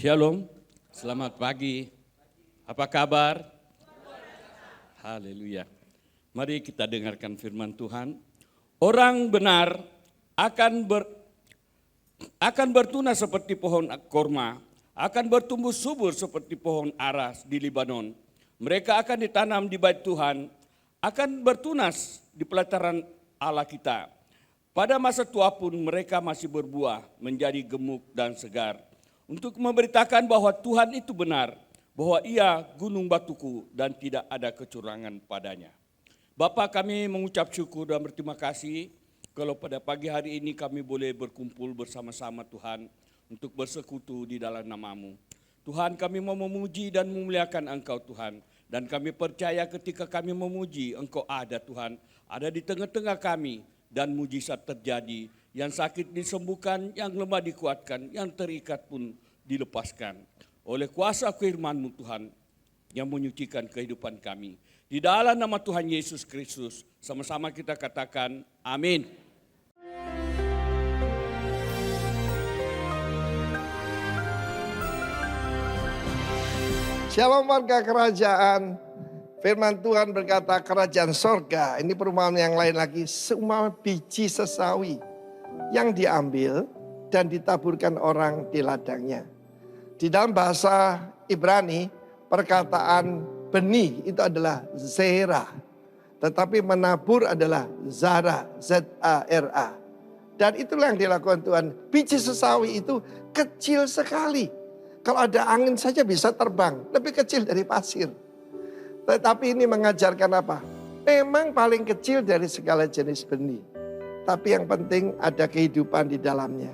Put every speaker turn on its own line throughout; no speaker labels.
Shalom, selamat pagi. Apa kabar? Haleluya. Mari kita dengarkan firman Tuhan. Orang benar akan bertunas seperti pohon korma, akan bertumbuh subur seperti pohon ara di Libanon. Mereka akan ditanam di bait Tuhan, akan bertunas di pelataran Allah kita. Pada masa tua pun mereka masih berbuah, menjadi gemuk dan segar. Untuk memberitakan bahwa Tuhan itu benar, bahwa Ia gunung batuku dan tidak ada kecurangan padanya. Bapa, kami mengucap syukur dan berterima kasih kalau pada pagi hari ini kami boleh berkumpul bersama-sama Tuhan untuk bersekutu di dalam nama-Mu. Tuhan, kami mau memuji dan memuliakan Engkau Tuhan. Dan kami percaya ketika kami memuji Engkau ada Tuhan, ada di tengah-tengah kami dan mujizat terjadi. Yang sakit disembuhkan, yang lemah dikuatkan, yang terikat pun dilepaskan. Oleh kuasa firman-Mu Tuhan yang menyucikan kehidupan kami. Di dalam nama Tuhan Yesus Kristus, sama-sama kita katakan amin.
Shalom warga kerajaan. Firman Tuhan berkata kerajaan sorga. Ini perumpamaan yang lain lagi. Semua biji sesawi yang diambil dan ditaburkan orang di ladangnya. Di dalam bahasa Ibrani, perkataan benih itu adalah zera. Tetapi menabur adalah zara, Z-A-R-A. Dan itulah yang dilakukan Tuhan. Biji sesawi itu kecil sekali. Kalau ada angin saja bisa terbang, lebih kecil dari pasir. Tetapi ini mengajarkan apa? Memang paling kecil dari segala jenis benih. Tapi yang penting ada kehidupan di dalamnya.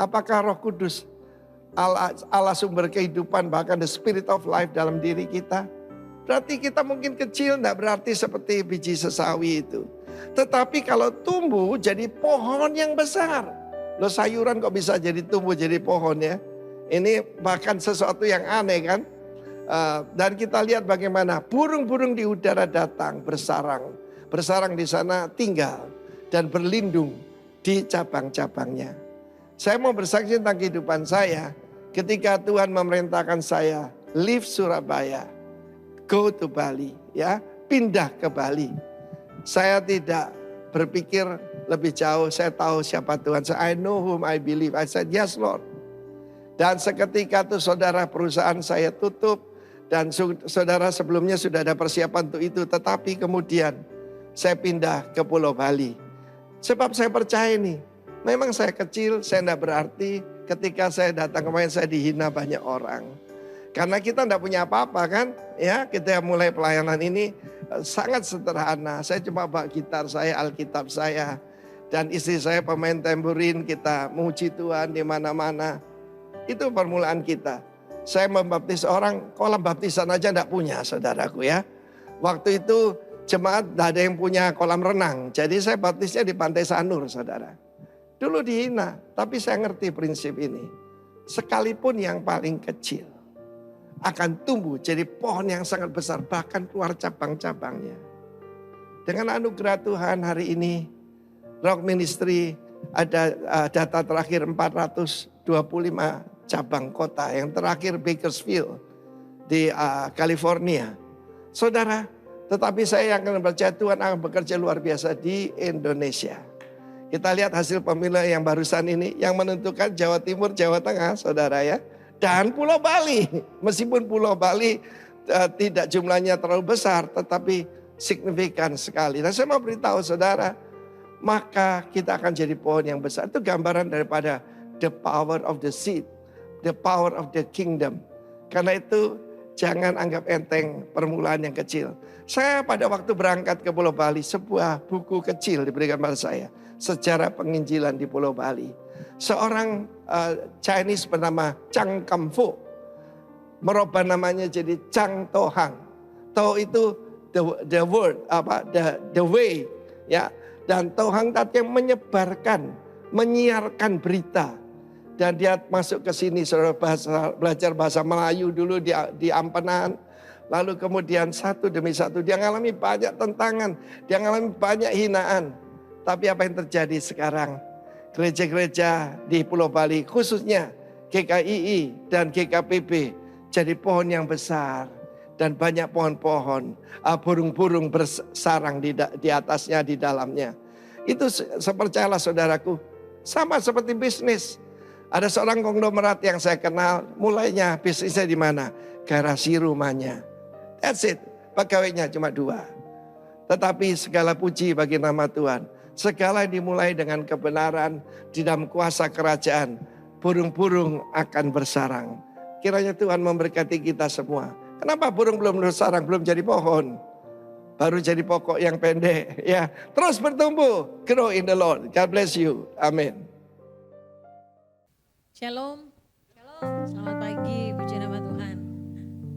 Apakah Roh Kudus, Allah sumber kehidupan, bahkan the spirit of life dalam diri kita? Berarti kita mungkin kecil, tidak berarti seperti biji sesawi itu. Tetapi kalau tumbuh jadi pohon yang besar. Loh, sayuran kok bisa jadi tumbuh jadi pohon ya? Ini bahkan sesuatu yang aneh kan? Dan kita lihat bagaimana burung-burung di udara datang bersarang. Bersarang di sana tinggal dan berlindung di cabang-cabangnya. Saya mau bersaksi tentang kehidupan saya. Ketika Tuhan memerintahkan saya leave Surabaya, go to Bali, ya, pindah ke Bali. Saya tidak berpikir lebih jauh, saya tahu siapa Tuhan. I know whom I believe. I said yes Lord. Dan seketika itu saudara, perusahaan saya tutup. Dan saudara, sebelumnya sudah ada persiapan untuk itu. Tetapi kemudian saya pindah ke Pulau Bali. Sebab saya percaya nih, memang saya kecil, saya tidak berarti. Ketika saya datang kemarin saya dihina banyak orang. Karena kita tidak punya apa-apa kan. Ya, kita mulai pelayanan ini sangat sederhana. Saya cuma bawa gitar saya, Alkitab saya. Dan istri saya pemain tamborin, kita memuji Tuhan di mana-mana. Itu permulaan kita. Saya membaptis orang, kolam baptisan aja enggak punya saudaraku ya. Waktu itu jemaat enggak ada yang punya kolam renang. Jadi saya baptisnya di Pantai Sanur saudara. Dulu dihina, tapi saya ngerti prinsip ini. Sekalipun yang paling kecil akan tumbuh jadi pohon yang sangat besar. Bahkan keluar cabang-cabangnya. Dengan anugerah Tuhan hari ini, Rock Ministry ada data terakhir 425 cabang kota, yang terakhir Bakersfield di California. Saudara, tetapi saya akan percaya Tuhan akan bekerja luar biasa di Indonesia. Kita lihat hasil pemilu yang barusan ini yang menentukan Jawa Timur, Jawa Tengah, saudara ya. Dan Pulau Bali, meskipun Pulau Bali tidak jumlahnya terlalu besar, tetapi signifikan sekali. Dan saya mau beritahu saudara, maka kita akan jadi pohon yang besar. Itu gambaran daripada the power of the seed. The power of the kingdom. Karena itu jangan anggap enteng permulaan yang kecil. Saya pada waktu berangkat ke Pulau Bali, sebuah buku kecil diberikan pada saya. Sejarah penginjilan di Pulau Bali. Seorang Chinese bernama Chang Kamfu merubah namanya jadi Chang Tohang. To itu the word, the way, ya. Dan Tohang tadi yang menyebarkan, menyiarkan berita. Dan dia masuk ke sini, saudara, belajar bahasa Melayu dulu di Ampenan. Lalu kemudian satu demi satu dia mengalami banyak tentangan, dia mengalami banyak hinaan. Tapi apa yang terjadi sekarang? Gereja-gereja di Pulau Bali, khususnya GKII, dan GKPB jadi pohon yang besar. Dan banyak pohon-pohon, burung-burung bersarang di atasnya, di dalamnya. Itu sepercayalah saudaraku, sama seperti bisnis. Ada seorang konglomerat yang saya kenal, mulainya bisnisnya di mana? Garasi rumahnya. That's it, pegawainya cuma 2. Tetapi segala puji bagi nama Tuhan. Segala dimulai dengan kebenaran di dalam kuasa kerajaan. Burung-burung akan bersarang. Kiranya Tuhan memberkati kita semua. Kenapa burung belum bersarang, belum jadi pohon? Baru jadi pokok yang pendek. Ya, terus bertumbuh. Grow in the Lord. God bless you. Amin.
Shalom. Selamat pagi, puji nama Tuhan.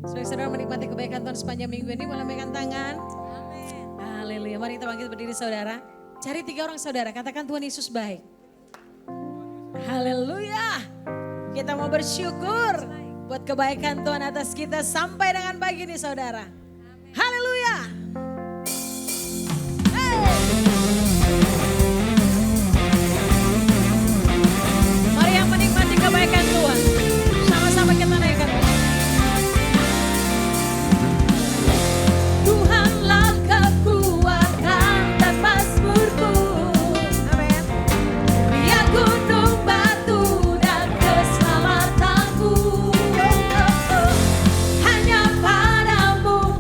Saudara-saudara menikmati kebaikan Tuhan sepanjang minggu ini, boleh megang tangan. Amin. Haleluya. Mari kita bangkit berdiri saudara. Cari 3 orang saudara, katakan Tuhan Yesus baik. Haleluya. Kita mau bersyukur buat kebaikan Tuhan atas kita sampai dengan pagi ini saudara. Haleluya. Hey. Mari yang menikmati kebaikan Tuhan. Sama-sama kita naikkan. Tuhanlah kekuatan dan mazmurku. Amin. Dia gunung batu dan keselamatanku. Hanya padamu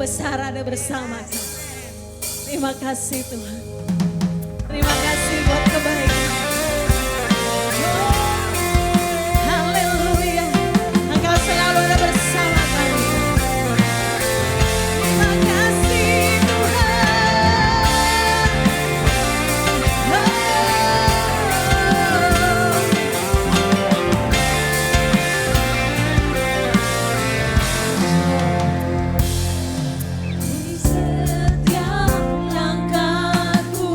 besar ada bersama kami. Terima kasih Tuhan. Terima kasih buat kebaikan. Haleluya. Engkau selalu ada bersama kami. Terima kasih Tuhan. Di setiap langkahku,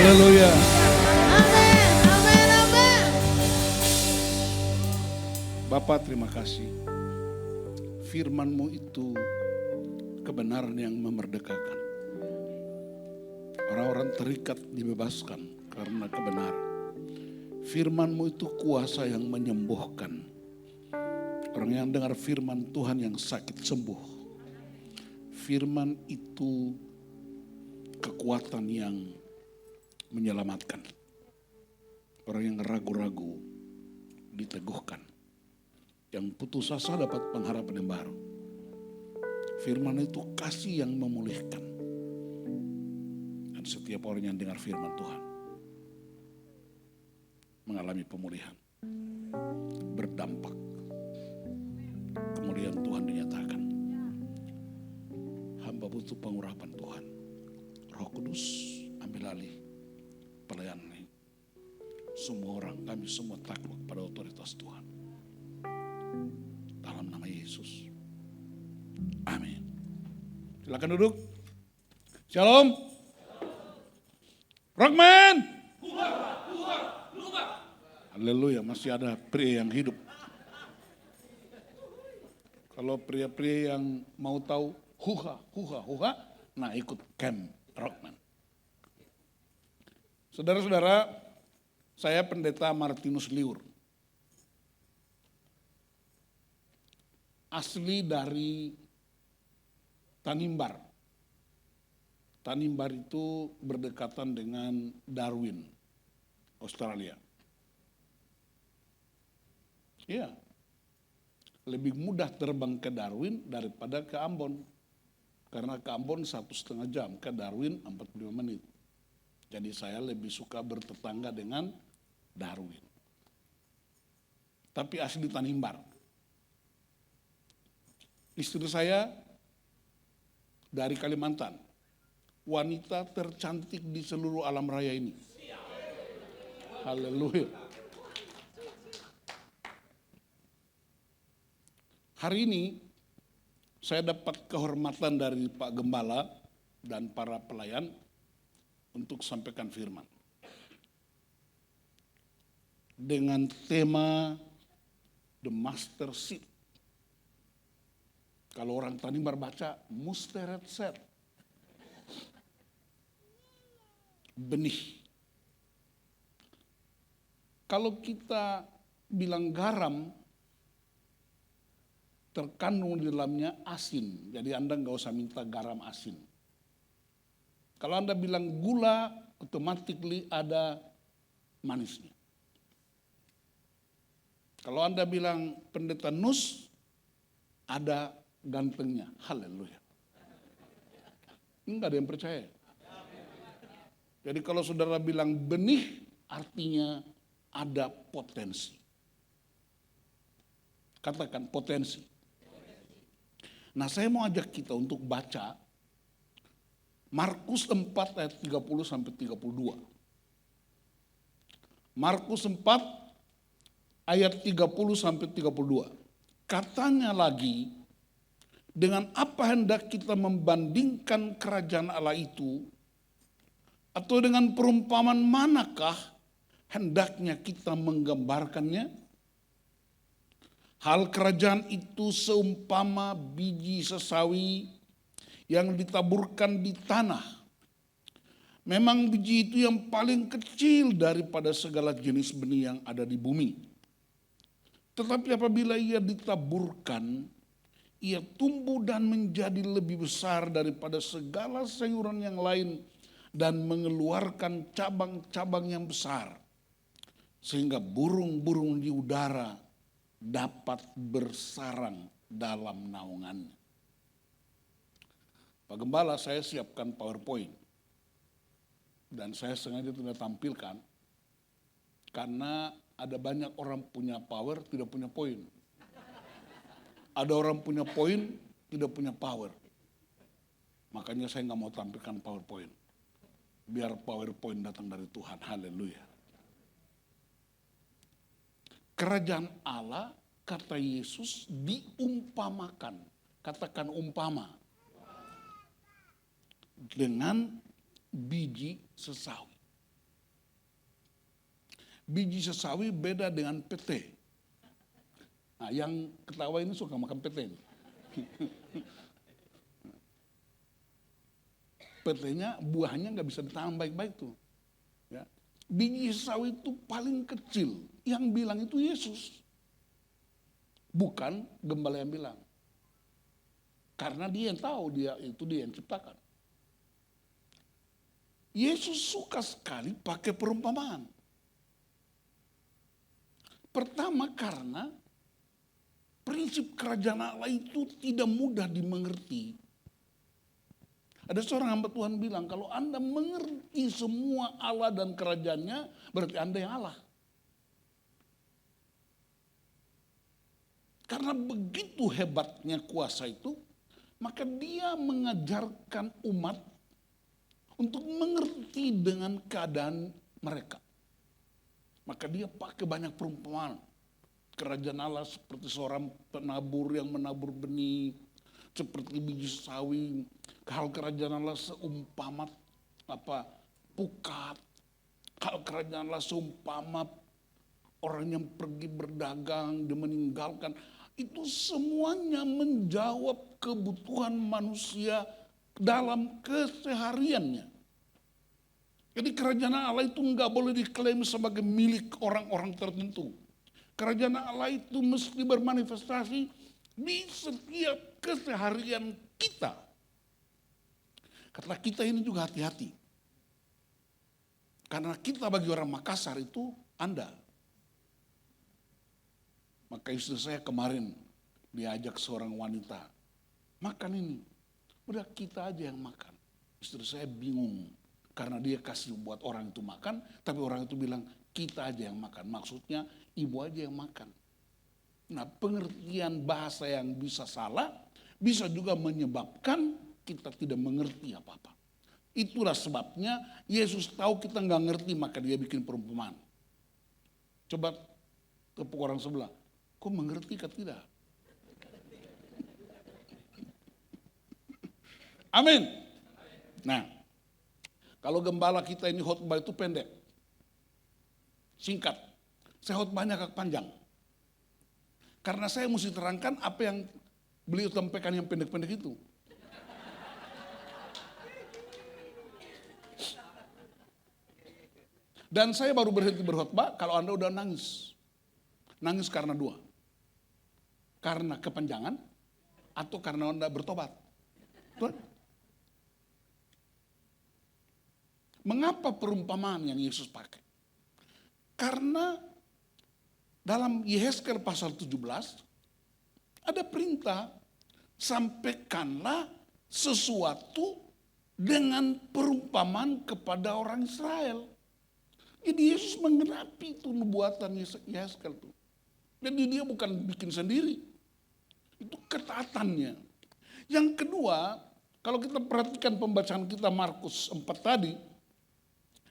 Haleluya.
Amin, amin, amin.
Bapa, terima kasih. Firman-Mu itu kebenaran yang memerdekakan. Orang-orang terikat dibebaskan karena kebenaran. Firman-Mu itu kuasa yang menyembuhkan. Orang yang dengar firman Tuhan yang sakit sembuh. Firman itu kekuatan yang menyelamatkan. Orang yang ragu-ragu diteguhkan. Yang putus asa dapat pengharapan yang baru. Firman itu kasih yang memulihkan. Dan setiap orang yang dengar firman Tuhan mengalami pemulihan. Berdampak. Kemudian Tuhan dinyatakan. Hamba butuh pengurapan Tuhan. Roh Kudus ambil alih pelayanan ini. Semua orang, kami semua takluk pada otoritas Tuhan. Dalam nama Yesus. Amin. Silakan duduk. Shalom. Rockman. Haleluya, masih ada pria yang hidup. Kalau pria-pria yang mau tahu huha, nah ikut camp Rockman. Saudara-saudara, saya pendeta Martinus Liur. Asli dari Tanimbar. Tanimbar itu berdekatan dengan Darwin, Australia. Iya, lebih mudah terbang ke Darwin daripada ke Ambon. Karena ke Ambon 1,5 jam, ke Darwin 45 menit. Jadi saya lebih suka bertetangga dengan Darwin. Tapi asli Tanimbar. Istri saya dari Kalimantan. Wanita tercantik di seluruh alam raya ini. Haleluya. Hari ini saya dapat kehormatan dari Pak Gembala dan para pelayan untuk sampaikan firman. Dengan tema The Master Seed. Kalau orang Tanimbar baca, musteret set. Benih. Kalau kita bilang garam, terkandung di dalamnya asin. Jadi Anda nggak usah minta garam asin. Kalau Anda bilang gula, automatically ada manisnya. Kalau Anda bilang pendeta nus, ada gantengnya. Haleluya. Enggak ada yang percaya. Jadi kalau saudara bilang benih, artinya ada potensi. Katakan potensi. Nah, saya mau ajak kita untuk baca Markus 4 ayat 30 sampai 32. Markus 4 ayat 30 sampai 32. Katanya lagi, dengan apa hendak kita membandingkan kerajaan Allah itu? Atau dengan perumpamaan manakah hendaknya kita menggambarkannya? Hal kerajaan itu seumpama biji sesawi yang ditaburkan di tanah. Memang biji itu yang paling kecil daripada segala jenis benih yang ada di bumi. Tetapi apabila ia ditaburkan, ia tumbuh dan menjadi lebih besar daripada segala sayuran yang lain dan mengeluarkan cabang-cabang yang besar. Sehingga burung-burung di udara dapat bersarang dalam naungannya. Pak Gembala, saya siapkan PowerPoint. Dan saya sengaja tidak tampilkan. Karena ada banyak orang punya power, tidak punya poin. Ada orang punya poin, tidak punya power. Makanya saya nggak mau tampilkan PowerPoint. Biar PowerPoint datang dari Tuhan. Haleluya. Kerajaan Allah, kata Yesus, diumpamakan. Katakan umpama. Dengan biji sesawi. Biji sesawi beda dengan pete. Nah, yang ketawa ini suka makan pete. Petenya, buahnya nggak bisa ditanam baik-baik tuh. Ya. Biji sesawi itu paling kecil. Yang bilang itu Yesus. Bukan gembala yang bilang. Karena dia yang tahu, dia yang ciptakan. Yesus suka sekali pakai perumpamaan. Pertama karena prinsip kerajaan Allah itu tidak mudah dimengerti. Ada seorang hamba Tuhan bilang, kalau Anda mengerti semua Allah dan kerajaannya, berarti Anda yang Allah. Karena begitu hebatnya kuasa itu, maka dia mengajarkan umat untuk mengerti dengan keadaan mereka. Maka dia pakai banyak perumpamaan. Kerajaan Allah seperti seorang penabur yang menabur benih, seperti biji sawi. Hal kerajaan Allah seumpama pukat. Hal kerajaan Allah seumpama orang yang pergi berdagang, dia meninggalkan. Itu semuanya menjawab kebutuhan manusia dalam kesehariannya. Jadi kerajaan Allah itu enggak boleh diklaim sebagai milik orang-orang tertentu. Kerajaan Allah itu mesti bermanifestasi di setiap keseharian kita. Kata kita ini juga hati-hati. Karena kita bagi orang Makassar itu Anda. Maka istri saya kemarin diajak seorang wanita, makan ini. Udah kita aja yang makan. Istri saya bingung. Karena dia kasih buat orang itu makan, tapi orang itu bilang kita aja yang makan. Maksudnya ibu aja yang makan. Nah, pengertian bahasa yang bisa salah, bisa juga menyebabkan kita tidak mengerti apa-apa. Itulah sebabnya Yesus tahu kita nggak ngerti, maka dia bikin perumpamaan. Coba tepuk orang sebelah, kok mengerti kah tidak? Amin. Nah, kalau gembala kita ini khotbah itu pendek, singkat. Saya khotbahnya agak panjang. Karena saya mesti terangkan apa yang beliau sampaikan yang pendek-pendek itu. Dan saya baru berhenti berkhotbah kalau Anda udah nangis. Nangis karena dua. Karena kepanjangan atau karena Anda bertobat. Tuhan. Mengapa perumpamaan yang Yesus pakai? Karena dalam Yehezkel pasal 17 ada perintah, sampaikanlah sesuatu dengan perumpamaan kepada orang Israel. Jadi Yesus menggenapi itu nubuatan Yehezkel itu. Jadi dia bukan bikin sendiri. Itu ketaatannya. Yang kedua, kalau kita perhatikan pembacaan kita Markus 4 tadi,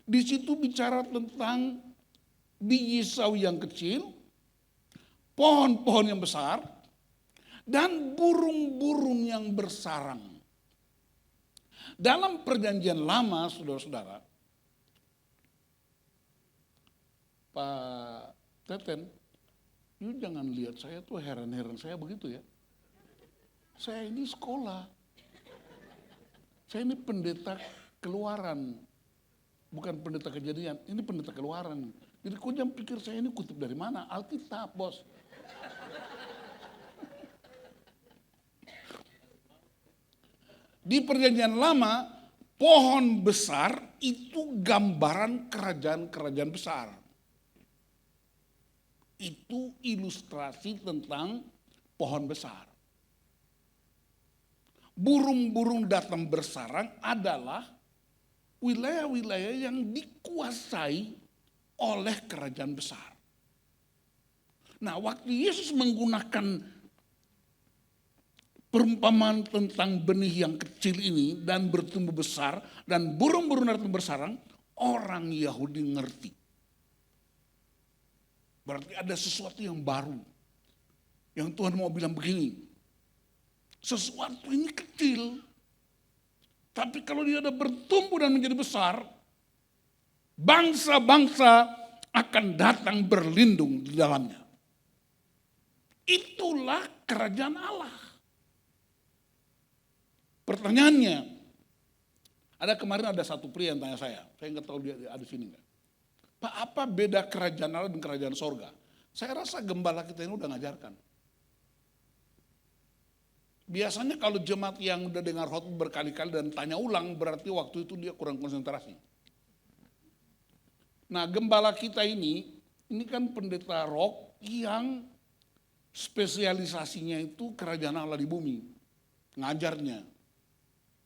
di situ bicara tentang biji sawi yang kecil, pohon-pohon yang besar, dan burung-burung yang bersarang. Dalam perjanjian lama, saudara-saudara, Pak Teten, you jangan lihat saya tuh heran-heran saya begitu ya. Saya ini sekolah. Saya ini pendeta keluaran. Bukan pendeta kejadian, ini pendeta keluaran. Jadi kau jangan pikir saya ini kutip dari mana? Alkitab, bos. Di perjanjian lama, pohon besar itu gambaran kerajaan-kerajaan besar. Itu ilustrasi tentang pohon besar. Burung-burung datang bersarang adalah wilayah-wilayah yang dikuasai oleh kerajaan besar. Nah, waktu Yesus menggunakan perumpamaan tentang benih yang kecil ini dan bertumbuh besar dan burung-burung datang bersarang, orang Yahudi ngerti. Berarti ada sesuatu yang baru. Yang Tuhan mau bilang begini, sesuatu ini kecil, tapi kalau dia ada bertumbuh dan menjadi besar, bangsa-bangsa akan datang berlindung di dalamnya. Itulah kerajaan Allah. Pertanyaannya, kemarin ada satu pria yang tanya saya nggak tahu dia ada di sini nggak. Pak, apa beda kerajaan Allah dan kerajaan sorga? Saya rasa gembala kita ini udah ngajarkan. Biasanya kalau jemaat yang udah dengar khotbah berkali-kali dan tanya ulang, berarti waktu itu dia kurang konsentrasi. Nah, gembala kita ini kan pendeta rock yang spesialisasinya itu kerajaan Allah di bumi, ngajarnya.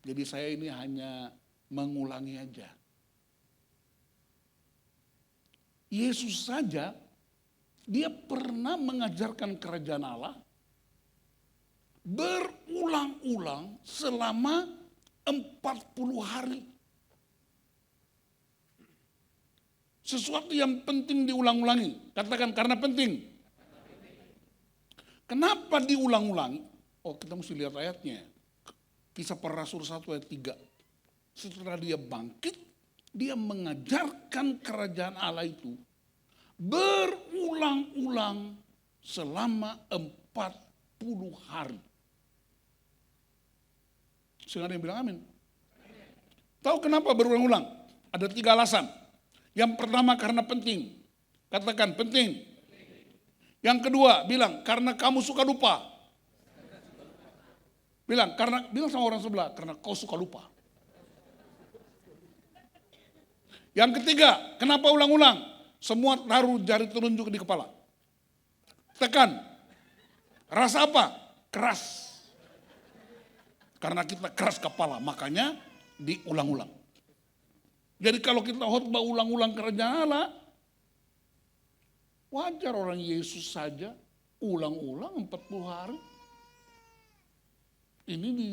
Jadi saya ini hanya mengulangi aja. Yesus saja, dia pernah mengajarkan kerajaan Allah berulang-ulang selama 40 hari. Sesuatu yang penting diulang-ulangi. Katakan karena penting. Kenapa diulang-ulangi? Oh, kita mesti lihat ayatnya. Kisah Para Rasul 1 ayat 3. Setelah dia bangkit, dia mengajarkan kerajaan Allah itu berulang-ulang selama 40 hari. Sehingga ada yang bilang amin. Tahu kenapa berulang-ulang? Ada 3 alasan. Yang pertama karena penting. Katakan penting. Yang kedua bilang karena kamu suka lupa. Bilang sama orang sebelah karena kau suka lupa. Yang ketiga, kenapa ulang-ulang? Semua taruh jari telunjuk di kepala. Tekan. Rasa apa? Keras. Karena kita keras kepala, makanya diulang-ulang. Jadi kalau kita khotbah ulang-ulang kerajaan Allah, wajar orang Yesus saja ulang-ulang 40 hari. Ini di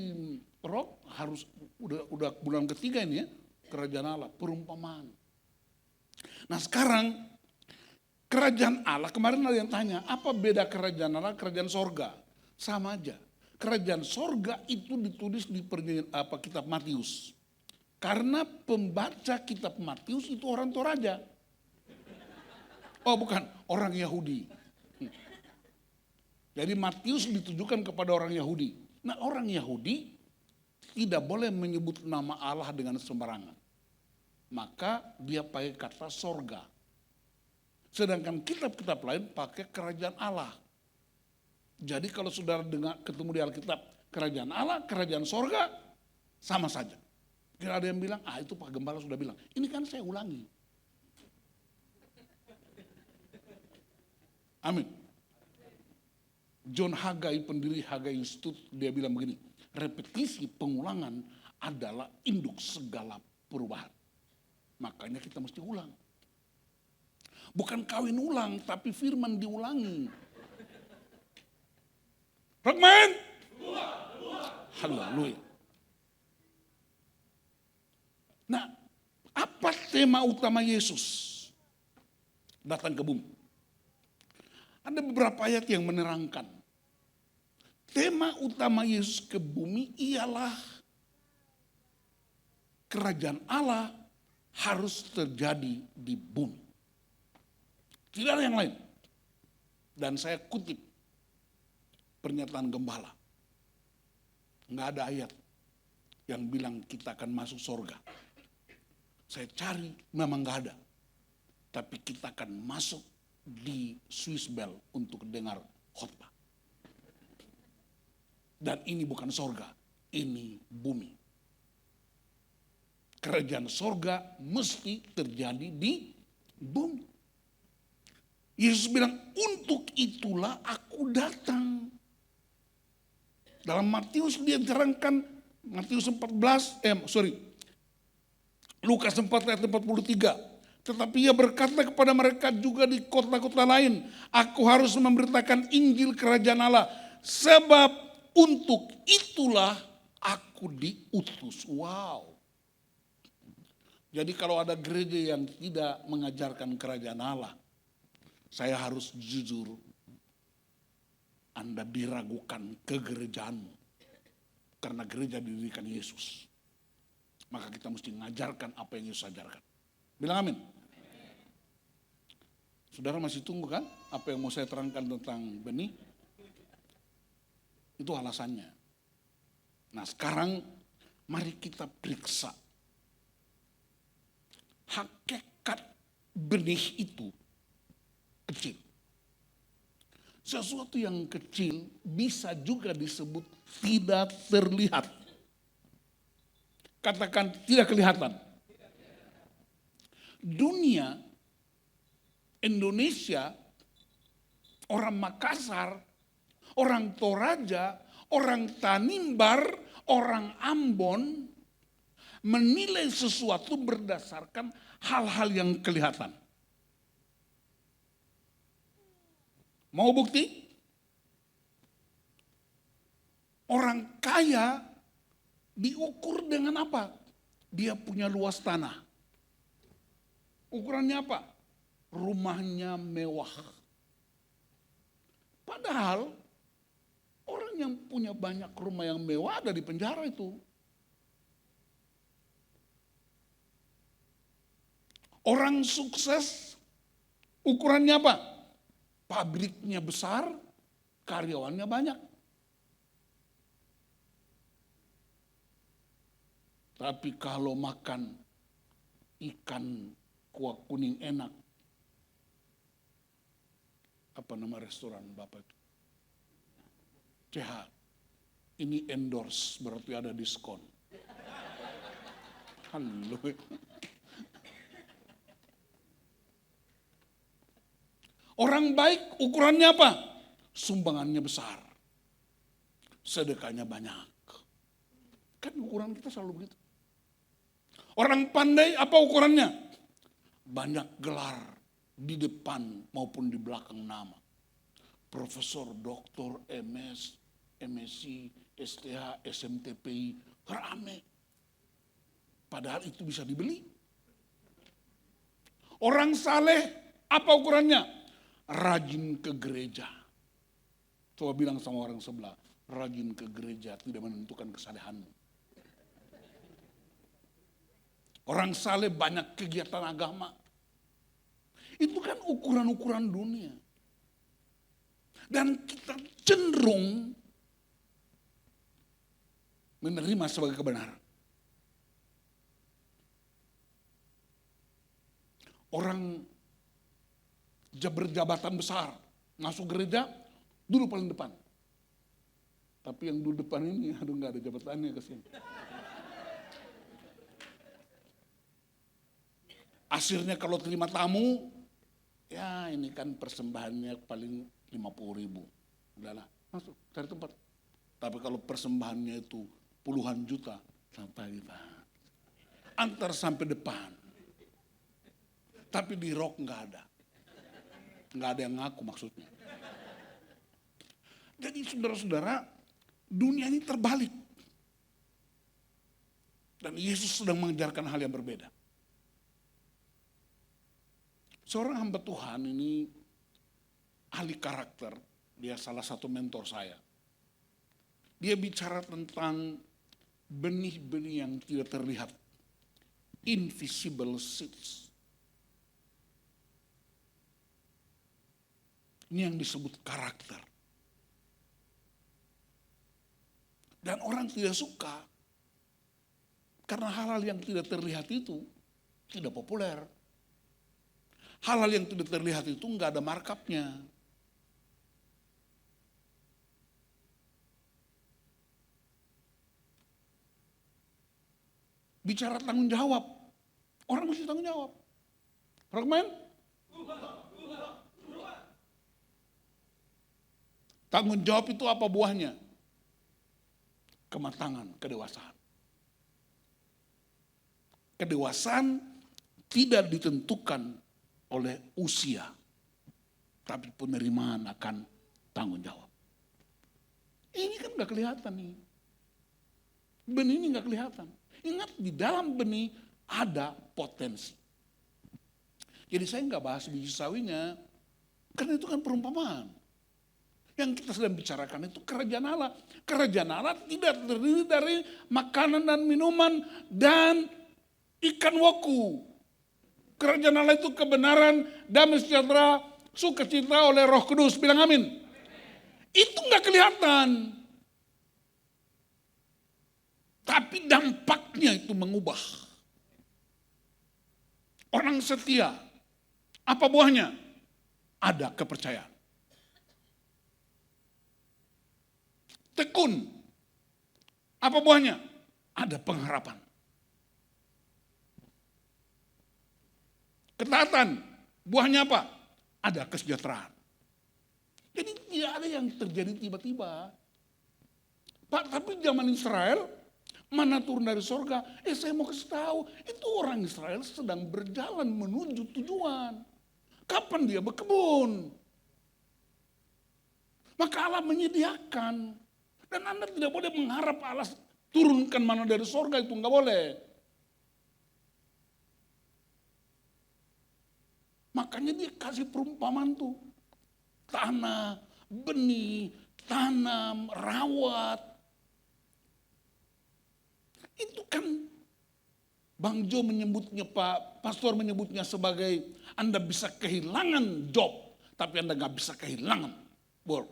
rock harus udah bulan ketiga ini ya, kerajaan Allah, perumpamaan. Nah sekarang kerajaan Allah, kemarin ada yang tanya, apa beda kerajaan Allah, kerajaan sorga? Sama aja. Kerajaan sorga itu ditulis di kitab Matius. Karena pembaca kitab Matius itu orang Toraja. Oh bukan, orang Yahudi. Jadi Matius ditujukan kepada orang Yahudi. Nah orang Yahudi tidak boleh menyebut nama Allah dengan sembarangan. Maka dia pakai kata sorga. Sedangkan kitab-kitab lain pakai kerajaan Allah. Jadi kalau saudara ketemu di Alkitab kerajaan Allah, kerajaan sorga, sama saja. Kira ada yang bilang, itu Pak Gembala sudah bilang. Ini kan saya ulangi. Amin. John Haggai, pendiri Haggai Institute, dia bilang begini, repetisi pengulangan adalah induk segala perubahan. Makanya kita mesti ulang. Bukan kawin ulang, tapi firman diulangi. Rockman! Haleluya. Nah, apa tema utama Yesus datang ke bumi? Ada beberapa ayat yang menerangkan. Tema utama Yesus ke bumi ialah kerajaan Allah harus terjadi di bumi. Tidak ada yang lain. Dan saya kutip pernyataan gembala. Nggak ada ayat yang bilang kita akan masuk surga. Saya cari memang nggak ada. Tapi kita akan masuk di Swiss Bell untuk dengar khotbah. Dan ini bukan sorga, ini bumi. Kerajaan sorga mesti terjadi di bumi. Yesus bilang, untuk itulah aku datang. Dalam Matius dia terangkan, Lukas 4 ayat 43. Tetapi ia berkata kepada mereka juga di kota-kota lain, aku harus memberitakan Injil kerajaan Allah, sebab untuk itulah aku diutus. Wow. Jadi kalau ada gereja yang tidak mengajarkan kerajaan Allah, saya harus jujur, Anda diragukan kegerejaanmu. Karena gereja didirikan Yesus. Maka kita mesti mengajarkan apa yang Yesus ajarkan. Bilang amin. Saudara masih tunggu kan apa yang mau saya terangkan tentang benih? Itu alasannya. Nah sekarang mari kita periksa. Hakikat benih itu kecil. Sesuatu yang kecil bisa juga disebut tidak terlihat. Katakan tidak kelihatan. Dunia, Indonesia, orang Makassar, orang Toraja, orang Tanimbar, orang Ambon menilai sesuatu berdasarkan hal-hal yang kelihatan. Mau bukti? Orang kaya diukur dengan apa? Dia punya luas tanah. Ukurannya apa? Rumahnya mewah. Padahal orang yang punya banyak rumah yang mewah ada di penjara itu. Orang sukses ukurannya apa? Pabriknya besar, karyawannya banyak. Tapi kalau makan ikan kuah kuning enak, apa nama restoran Bapak itu? CH. Ini endorse, berarti ada diskon. Halo. Orang baik ukurannya apa? Sumbangannya besar. Sedekahnya banyak. Kan ukuran kita selalu begitu. Orang pandai apa ukurannya? Banyak gelar di depan maupun di belakang nama. Profesor, doktor, MS, MSc, STH, SMTPI, rame. Padahal itu bisa dibeli. Orang saleh, apa ukurannya? Rajin ke gereja. Coba bilang sama orang sebelah, rajin ke gereja tidak menentukan kesalehanmu. Orang saleh banyak kegiatan agama. Itu kan ukuran-ukuran dunia. Dan kita cenderung menerima sebagai kebenaran. Orang berjabatan besar, masuk gereja, duduk paling depan. Tapi yang duduk depan ini, aduh gak ada jabatannya ke sini. Akhirnya kalau terima tamu, ya ini kan persembahannya paling 50.000. Udahlah, masuk, cari tempat. Tapi kalau persembahannya itu puluhan juta, sampai Pak. Antar sampai depan. Tapi di rok nggak ada. Nggak ada yang ngaku maksudnya. Jadi saudara-saudara, dunia ini terbalik. Dan Yesus sedang mengajarkan hal yang berbeda. Seorang hamba Tuhan ini ahli karakter, dia salah satu mentor saya. Dia bicara tentang benih-benih yang tidak terlihat, invisible seeds. Ini yang disebut karakter. Dan orang tidak suka karena hal-hal yang tidak terlihat itu tidak populer. Hal-hal yang tidak terlihat itu nggak ada markupnya. Bicara tanggung jawab, orang mesti tanggung jawab. Rockman? Tanggung jawab itu apa buahnya? Kematangan, kedewasaan. Kedewasaan tidak ditentukan oleh usia, tapi penerimaan akan tanggung jawab. Ini kan gak kelihatan nih. Benih ini gak kelihatan. Ingat di dalam benih ada potensi. Jadi saya gak bahas biji sawinya, karena itu kan perumpamaan. Yang kita sedang bicarakan itu kerajaan Allah. Kerajaan Allah tidak terdiri dari makanan dan minuman dan ikan woku. Kerajaan Allah itu kebenaran, damai sejahtera, sukacita oleh Roh Kudus. Bilang amin. Itu nggak kelihatan. Tapi dampaknya itu mengubah. Orang setia, apa buahnya? Ada kepercayaan. Tekun, apa buahnya? Ada pengharapan. Ketaatan, buahnya apa? Ada kesejahteraan. Jadi tidak ada yang terjadi tiba-tiba. Pak, tapi zaman Israel, mana turun dari sorga? Saya mau kasih tahu, itu orang Israel sedang berjalan menuju tujuan. Kapan dia berkebun? Maka Allah menyediakan. Dan Anda tidak boleh mengharap Allah turunkan mana dari sorga, itu enggak boleh. Makanya dia kasih perumpamaan tuh. Tanah, benih, tanam, rawat. Itu kan Bang Jo menyebutnya, Pak Pastor menyebutnya sebagai Anda bisa kehilangan job, tapi Anda nggak bisa kehilangan work.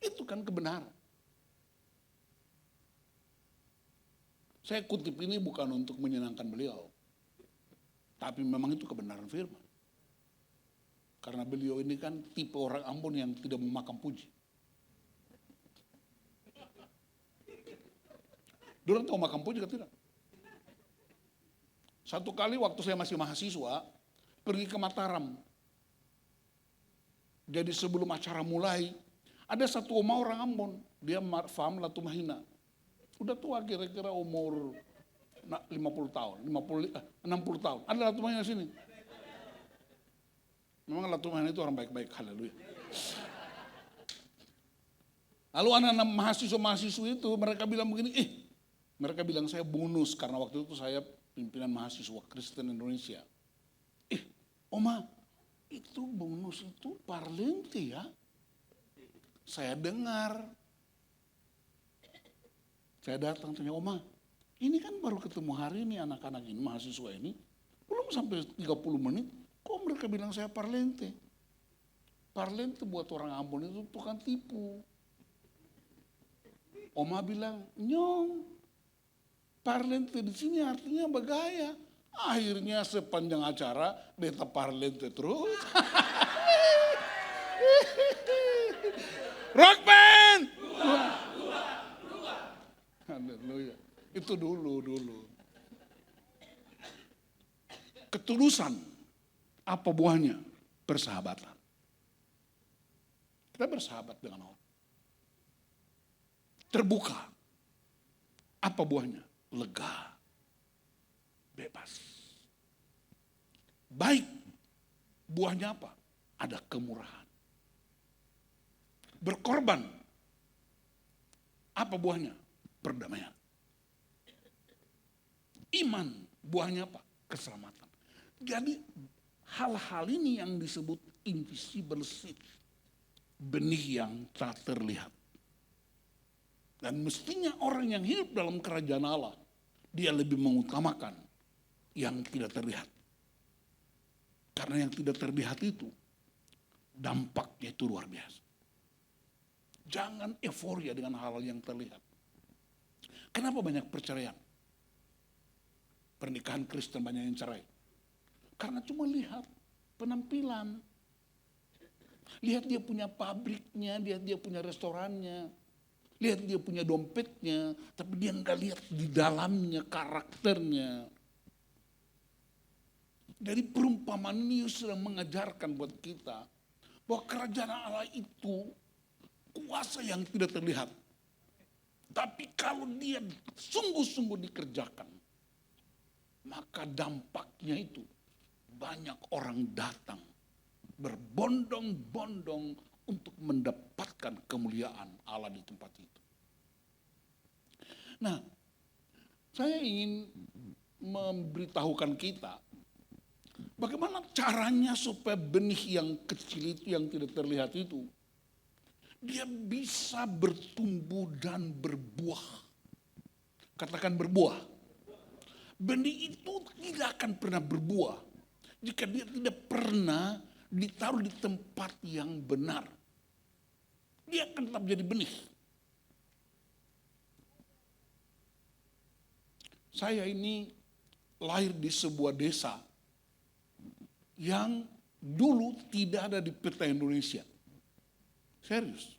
Itu kan kebenaran. Saya kutip ini bukan untuk menyenangkan beliau, tapi memang itu kebenaran firman. Karena beliau ini kan tipe orang Ambon yang tidak memakan puji. Dorang tahu makan puji atau tidak? Satu kali waktu saya masih mahasiswa, pergi ke Mataram. Jadi sebelum acara mulai, ada satu oma orang Ambon, dia faham Latu Mahina. Udah tua kira-kira umur 50 tahun, 60 tahun. Ada Latu Mahina sini. Memang Latu Mahina itu orang baik-baik, haleluya. Lalu anak-anak mahasiswa itu mereka bilang begini, mereka bilang saya bonus karena waktu itu saya pimpinan mahasiswa Kristen Indonesia. Oma, itu bonus itu parlente ya? Saya dengar. Saya datang tanya, Oma, ini kan baru ketemu hari ini anak-anak ini, mahasiswa ini. Belum sampai 30 menit, kok mereka bilang saya parlente? Parlente buat orang Ambon itu tukang tipu. Oma bilang, Nyong, parlente di sini artinya bergaya. Akhirnya sepanjang acara, beta parlente terus. Rock band! Haleluya. Itu dulu. Ketulusan, apa buahnya? Persahabatan. Kita bersahabat dengan Allah. Terbuka. Apa buahnya? Lega. Bebas. Baik. Buahnya apa? Ada kemurahan. Berkorban. Apa buahnya? Perdamaian. Iman, buahnya apa? Keselamatan. Jadi hal-hal ini yang disebut invisible seed. Benih yang tak terlihat. Dan mestinya orang yang hidup dalam kerajaan Allah, dia lebih mengutamakan yang tidak terlihat. Karena yang tidak terlihat itu, dampaknya itu luar biasa. Jangan euforia dengan hal yang terlihat. Kenapa banyak perceraian? Pernikahan Kristen banyak yang cerai. Karena cuma lihat penampilan. Lihat dia punya pabriknya, lihat dia punya restorannya. Lihat dia punya dompetnya, tapi dia nggak lihat di dalamnya karakternya. Dari perumpamaan ini sudah mengajarkan buat kita bahwa kerajaan Allah itu kuasa yang tidak terlihat. Tapi kalau dia sungguh-sungguh dikerjakan, maka dampaknya itu banyak orang datang berbondong-bondong untuk mendapatkan kemuliaan Allah di tempat itu. Nah, saya ingin memberitahukan kita bagaimana caranya supaya benih yang kecil itu, yang tidak terlihat itu, dia bisa bertumbuh dan berbuah. Katakan berbuah. benih itu tidak akan pernah berbuah jika dia tidak pernah ditaruh di tempat yang benar. Dia akan tetap jadi benih. Saya ini lahir di sebuah desa yang dulu tidak ada di peta Indonesia. Serius.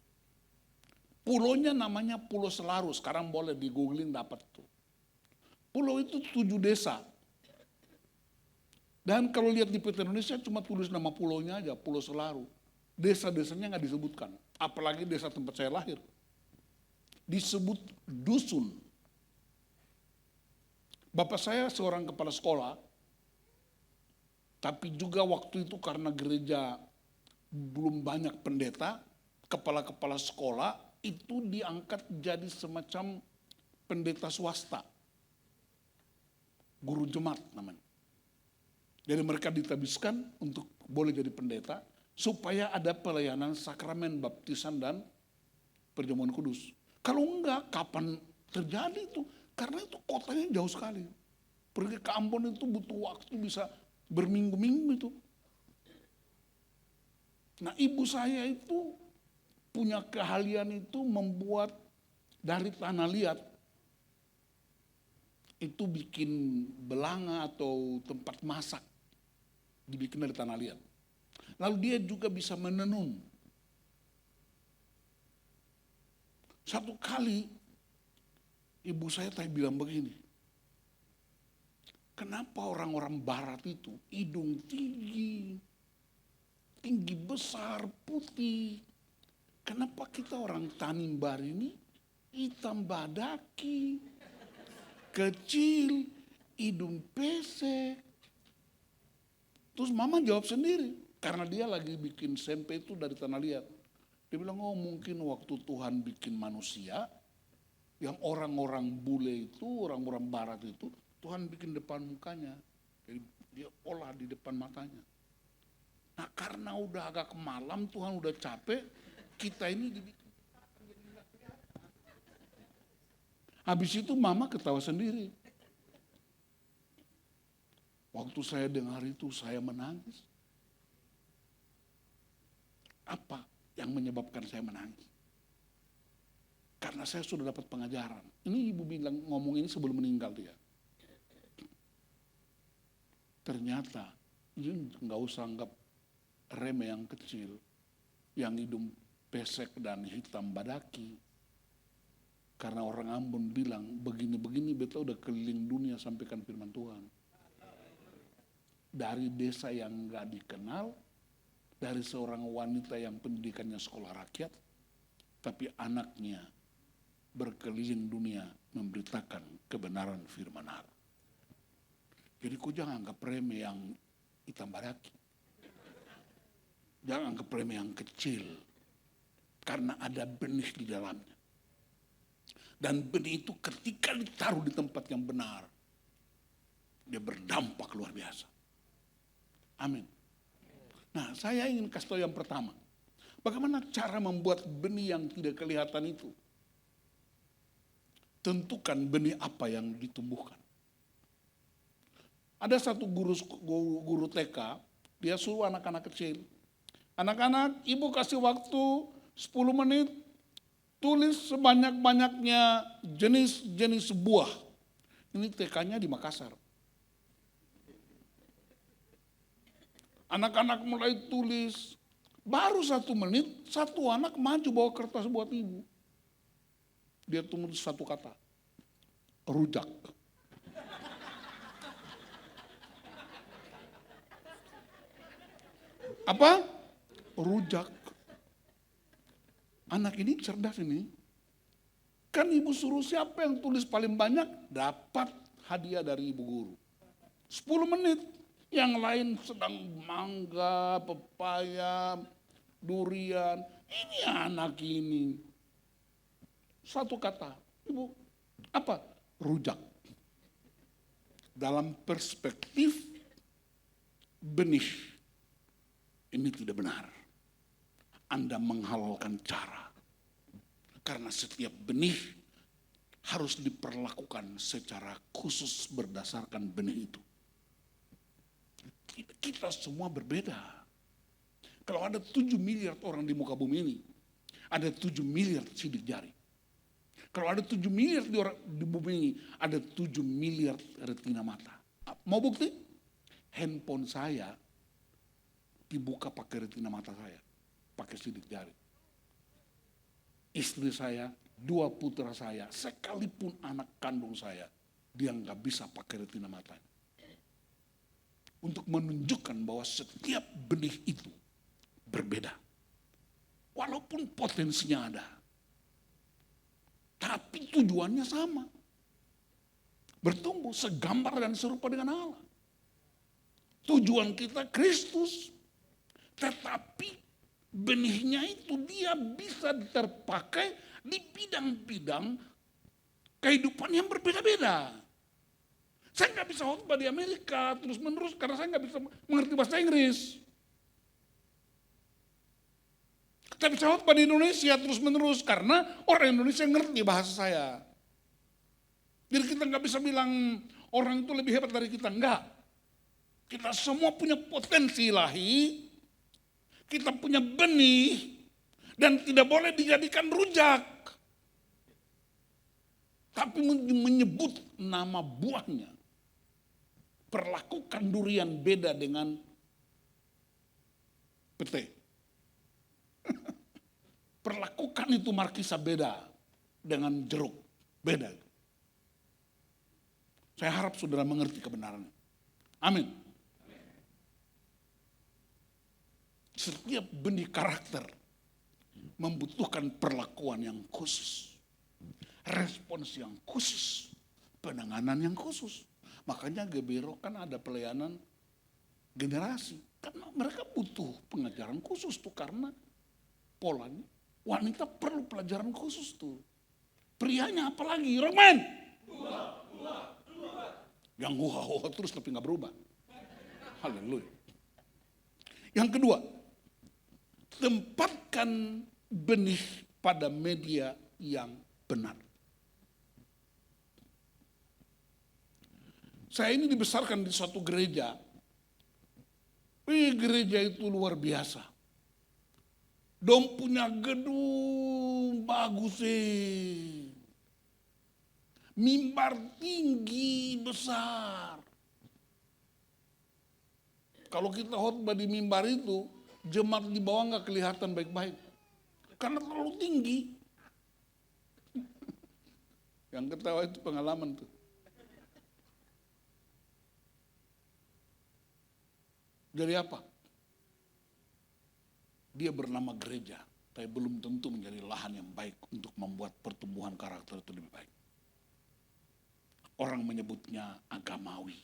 Pulaunya namanya Pulau Selaru, sekarang boleh di googling dapat tuh. Pulau itu 7 desa. Dan kalau lihat di peta Indonesia cuma tulis nama pulaunya aja, Pulau Selaru. Desa-desanya nggak disebutkan, apalagi desa tempat saya lahir. Disebut dusun. Bapak saya seorang kepala sekolah, tapi juga waktu itu karena gereja belum banyak pendeta, kepala-kepala sekolah itu diangkat jadi semacam pendeta swasta. Guru jemaat namanya. Jadi mereka ditabiskan untuk boleh jadi pendeta supaya ada pelayanan sakramen baptisan dan perjamuan kudus. Kalau enggak, kapan terjadi itu? Karena itu kotanya jauh sekali. Pergi ke Ambon itu butuh waktu bisa berminggu-minggu itu. Nah, ibu saya itu punya keahlian itu membuat dari tanah liat itu bikin belanga atau tempat masak, dibikin dari tanah liat. Lalu dia juga bisa menenun. Satu kali ibu saya tadi bilang begini, kenapa orang-orang barat itu hidung tinggi, tinggi besar, putih. Kenapa kita orang Tanimbar ini hitam badaki, kecil, hidung pesek. Terus mama jawab sendiri, karena dia lagi bikin sempe itu dari tanah liat. Dia bilang, oh mungkin waktu Tuhan bikin manusia, yang orang-orang bule itu, orang-orang barat itu, Tuhan bikin depan mukanya. Jadi dia olah di depan matanya. Nah karena udah agak malam, Tuhan udah capek, kita ini dibikin. Habis itu mama ketawa sendiri. Waktu saya dengar itu saya menangis. Apa yang menyebabkan saya menangis? Karena saya sudah dapat pengajaran. Ini ibu bilang ngomong ini sebelum meninggal dia. Ternyata nggak usah anggap remeh yang kecil, yang hidung pesek dan hitam badaki. Karena orang Ambon bilang begini-begini beta udah keliling dunia sampaikan firman Tuhan. Dari desa yang nggak dikenal, dari seorang wanita yang pendidikannya sekolah rakyat, tapi anaknya berkeliling dunia memberitakan kebenaran firman Allah. Jadi kau jangan anggap remeh yang hitam badaki. Jangan anggap remeh yang kecil. Karena ada benih di dalamnya. Dan benih itu ketika ditaruh di tempat yang benar, dia berdampak luar biasa. Amin. Nah, saya ingin kasih tahu yang pertama. Bagaimana cara membuat benih yang tidak kelihatan itu? Tentukan benih apa yang ditumbuhkan. Ada satu guru TK, dia suruh anak-anak kecil. Anak-anak, ibu kasih waktu 10 menit, tulis sebanyak-banyaknya jenis-jenis buah. Ini TK-nya di Makassar. Anak-anak mulai tulis, baru 1 menit, satu anak maju bawa kertas buat ibu. Dia tulis satu kata, rujak. Apa? Rujak. Anak ini cerdas ini. Kan ibu suruh siapa yang tulis paling banyak, dapat hadiah dari ibu guru. 10 menit. Yang lain sedang mangga, pepaya, durian. Ini anak ini. Satu kata, ibu, apa? Rujak. Dalam perspektif benih, ini tidak benar. Anda menghalalkan cara. Karena setiap benih harus diperlakukan secara khusus berdasarkan benih itu. Kita semua berbeda. Kalau ada 7 miliar orang di muka bumi ini, ada 7 miliar sidik jari. Kalau ada 7 miliar di bumi ini, ada 7 miliar retina mata. Mau bukti? Handphone saya dibuka pakai retina mata saya, pakai sidik jari. Istri saya, 2 putra saya, sekalipun anak kandung saya, dia nggak bisa pakai retina mata. Untuk menunjukkan bahwa setiap benih itu berbeda. Walaupun potensinya ada. Tapi tujuannya sama. Bertumbuh segambar dan serupa dengan Allah. Tujuan kita Kristus. Tetapi benihnya itu dia bisa terpakai di bidang-bidang kehidupan yang berbeda-beda. Saya nggak bisa khotbah di Amerika terus menerus karena saya nggak bisa mengerti bahasa Inggris. Saya bisa khotbah di Indonesia terus menerus karena orang Indonesia ngerti bahasa saya. Jadi kita nggak bisa bilang orang itu lebih hebat dari kita, enggak. Kita semua punya potensi ilahi, kita punya benih dan tidak boleh dijadikan rujak. Tapi menyebut nama buahnya. Perlakukan durian beda dengan pete. Perlakukan itu markisa beda dengan jeruk. Beda. Saya harap saudara mengerti kebenaran. Amin. Setiap benih karakter membutuhkan perlakuan yang khusus. Respons yang khusus. Penanganan yang khusus. Makanya GBRO kan ada pelayanan generasi. Karena mereka butuh pengajaran khusus tuh karena polanya. Wanita perlu pelajaran khusus tuh. Prianya apalagi, Roman. Yang huha-huha terus tapi gak berubah. Haleluya. Yang kedua, tempatkan benih pada media yang benar. Saya ini dibesarkan di suatu gereja. Gereja itu luar biasa. Dong punya gedung bagus sih. Mimbar tinggi besar. Kalau kita khotbah di mimbar itu, jemaat di bawah nggak kelihatan baik-baik. Karena terlalu tinggi. Yang ketawa itu pengalaman tuh. Dari apa? Dia bernama gereja, tapi belum tentu menjadi lahan yang baik untuk membuat pertumbuhan karakter itu lebih baik. Orang menyebutnya agamawi.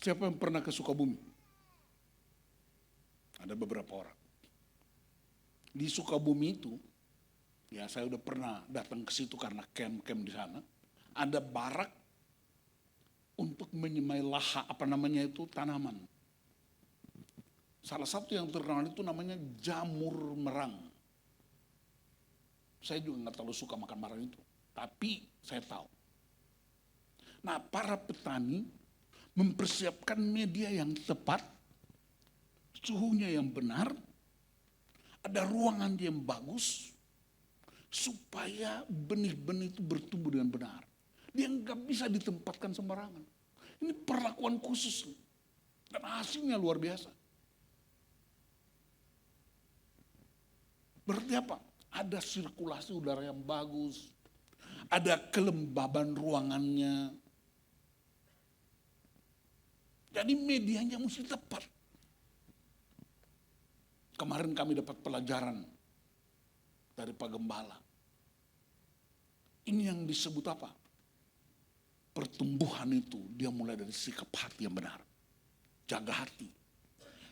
Siapa yang pernah ke Sukabumi? Ada beberapa orang. Di Sukabumi itu, ya saya udah pernah datang ke situ karena camp-camp di sana. Ada barak untuk menyemai laha, tanaman. Salah satu yang terkenal itu namanya jamur merang. Saya juga nggak terlalu suka makan merang itu, tapi saya tahu. Nah, para petani mempersiapkan media yang tepat, suhunya yang benar, ada ruangan yang bagus, supaya benih-benih itu bertumbuh dengan benar. Dia nggak bisa ditempatkan sembarangan. Ini perlakuan khusus. Dan hasilnya luar biasa. Berarti apa? Ada sirkulasi udara yang bagus. Ada kelembaban ruangannya. Jadi medianya mesti tepat. Kemarin kami dapat pelajaran dari Pak Gembala. Ini yang disebut apa? Pertumbuhan itu dia mulai dari sikap hati yang benar. Jaga hati.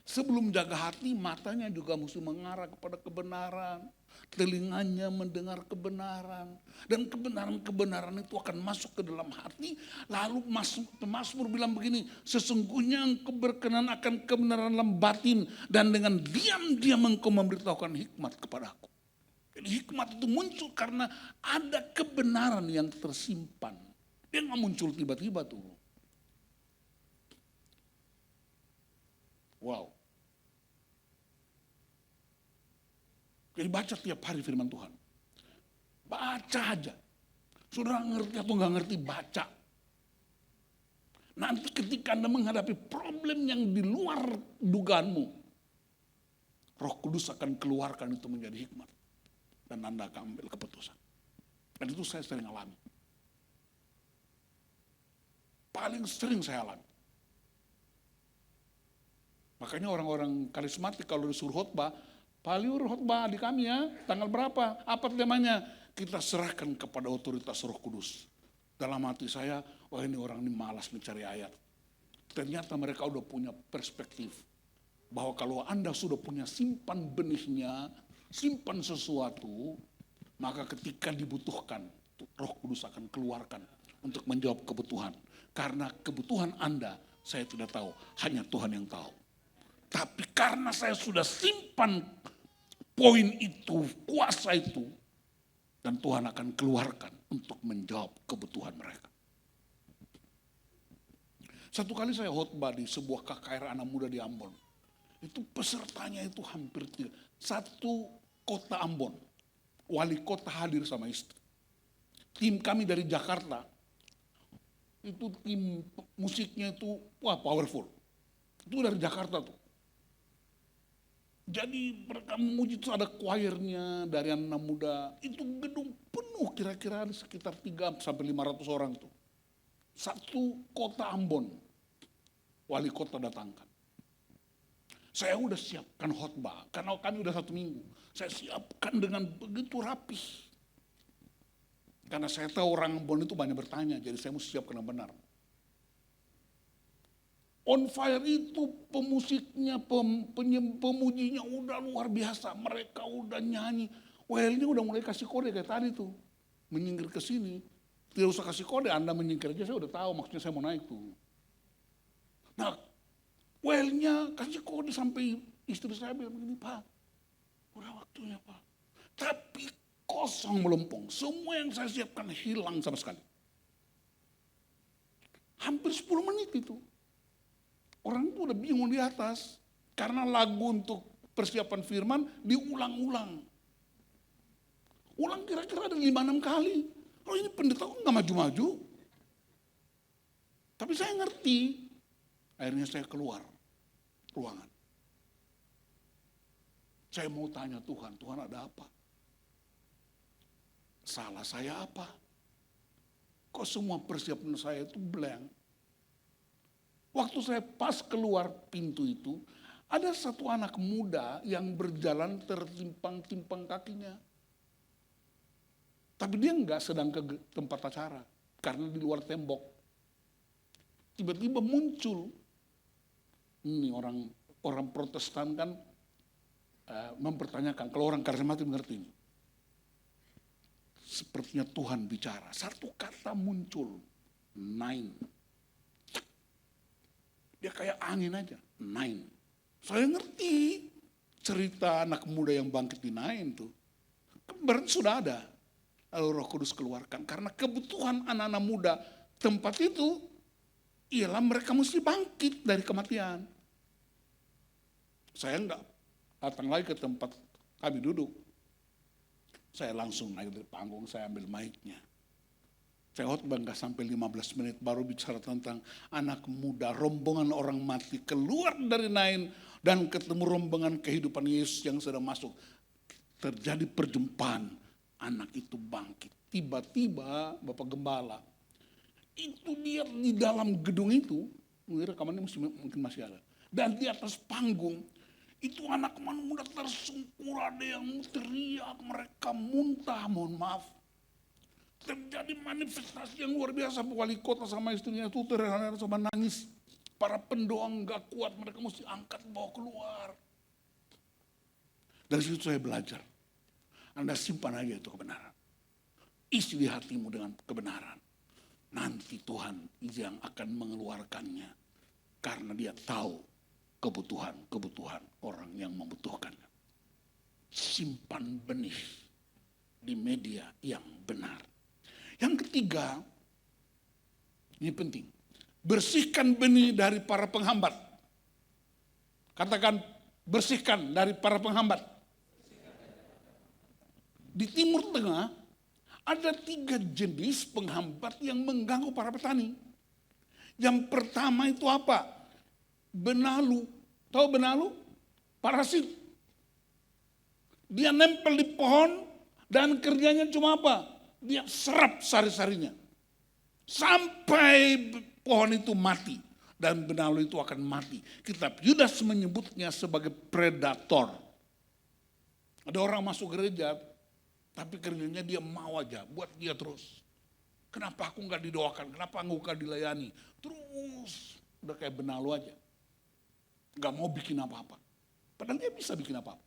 Sebelum jaga hati, matanya juga mesti mengarah kepada kebenaran. Telinganya mendengar kebenaran. Dan kebenaran-kebenaran itu akan masuk ke dalam hati. Lalu Mazmur bilang begini, sesungguhnya engkau berkenan akan kebenaran dalam batin. Dan dengan diam-diam engkau memberitahukan hikmat kepadaku. Jadi hikmat itu muncul karena ada kebenaran yang tersimpan. Dia nggak muncul tiba-tiba tuh. Wow. Jadi baca tiap hari firman Tuhan. Baca aja. Saudara ngerti atau nggak ngerti, baca. Nanti ketika Anda menghadapi problem yang di luar dugaanmu, Roh Kudus akan keluarkan itu menjadi hikmat. Dan Anda akan ambil keputusan. Dan itu saya sering alami. Paling sering saya alami. Makanya orang-orang karismatik kalau disuruh khotbah, Pak Liur khotbah di kami ya, tanggal berapa, apa temanya? Kita serahkan kepada otoritas Roh Kudus. Dalam hati saya, wah ini orang ini malas mencari ayat. Ternyata mereka udah punya perspektif. Bahwa kalau Anda sudah punya simpan benihnya, simpan sesuatu, maka ketika dibutuhkan, Roh Kudus akan keluarkan untuk menjawab kebutuhan. Karena kebutuhan Anda, saya tidak tahu, hanya Tuhan yang tahu. Tapi karena saya sudah simpan poin itu, kuasa itu, dan Tuhan akan keluarkan untuk menjawab kebutuhan mereka. Satu kali saya khotbah di sebuah KKR anak muda di Ambon. Itu pesertanya itu hampir satu kota Ambon. Wali kota hadir sama istri. Tim kami dari Jakarta, itu tim musiknya itu wah powerful. Itu dari Jakarta tuh. Jadi mereka memuji itu ada choirnya dari anak muda. Itu gedung penuh kira-kira sekitar 300 sampai 500 orang tuh. Satu kota Ambon, wali kota datangkan. Saya udah siapkan khotbah, karena kami udah 1 minggu. Saya siapkan dengan begitu rapih. Karena saya tahu orang Ambon itu banyak bertanya, jadi saya mesti siapkan yang benar. On Fire itu pemusiknya, pemujinya udah luar biasa. Mereka udah nyanyi. Well-nya udah mulai kasih kode kayak tadi tuh. Menyingkir ke sini. Tidak usah kasih kode, Anda menyingkir aja, saya udah tahu maksudnya saya mau naik tuh. Nah, well-nya kasih kode sampai istri saya bilang begini, Pak, udah waktunya Pak. Tapi kosong melempung. Semua yang saya siapkan hilang sama sekali. Hampir 10 menit itu. Orang itu udah bingung di atas. Karena lagu untuk persiapan firman diulang-ulang. Ulang kira-kira ada 5-6 kali. Oh ini pendeta kok gak maju-maju. Tapi saya ngerti. Akhirnya saya keluar ruangan. Saya mau tanya Tuhan, Tuhan ada apa? Salah saya apa? Kok semua persiapan saya itu blank? Waktu saya pas keluar pintu itu, ada satu anak muda yang berjalan tertimpang-timpang kakinya. Tapi dia enggak sedang ke tempat acara, karena di luar tembok. Tiba-tiba muncul, ini orang Protestan kan mempertanyakan, kalau orang karismatik mengerti ini. Sepertinya Tuhan bicara, satu kata muncul, nine. Dia kayak angin aja, nine. Saya ngerti cerita anak muda yang bangkit di nine tuh. Berarti sudah ada. Lalu Roh Kudus keluarkan. Karena kebutuhan anak-anak muda tempat itu, ialah mereka mesti bangkit dari kematian. Saya enggak datang lagi ke tempat kami duduk. Saya langsung naik dari panggung, saya ambil mic-nya. Saya khotbah nggak sampai 15 menit baru bicara tentang anak muda, rombongan orang mati keluar dari Nain dan ketemu rombongan kehidupan Yesus yang sedang masuk. Terjadi perjumpaan, anak itu bangkit. Tiba-tiba Bapak Gembala, itu dia di dalam gedung itu, rekamannya mungkin masih ada. Dan di atas panggung, itu anak muda tersungkur, ada yang teriak, mereka muntah, mohon maaf. Terjadi manifestasi yang luar biasa. Wali kota sama istrinya itu terharu sama nangis. Para pendoa nggak kuat, mereka mesti angkat bawa keluar. Dari situ saya belajar. Anda simpan aja itu kebenaran. Isi di hatimu dengan kebenaran. Nanti Tuhan yang akan mengeluarkannya. Karena dia tahu kebutuhan-kebutuhan orang yang membutuhkannya. Simpan benih di media yang benar. Yang ketiga, ini penting, bersihkan benih dari para penghambat. Katakan, bersihkan dari para penghambat. Di Timur Tengah ada 3 jenis penghambat yang mengganggu para petani. Yang pertama itu apa? Benalu. Tahu benalu? Parasit. Dia nempel di pohon dan kerjanya cuma apa? Dia serap sari-sarinya. Sampai pohon itu mati dan benalu itu akan mati. Kitab Yudas menyebutnya sebagai predator. Ada orang masuk gereja tapi kerjanya dia mau aja, buat dia terus. Kenapa aku nggak didoakan? Kenapa aku nggak dilayani? Terus udah kayak benalu aja. Nggak mau bikin apa-apa. Padahal dia bisa bikin apa-apa.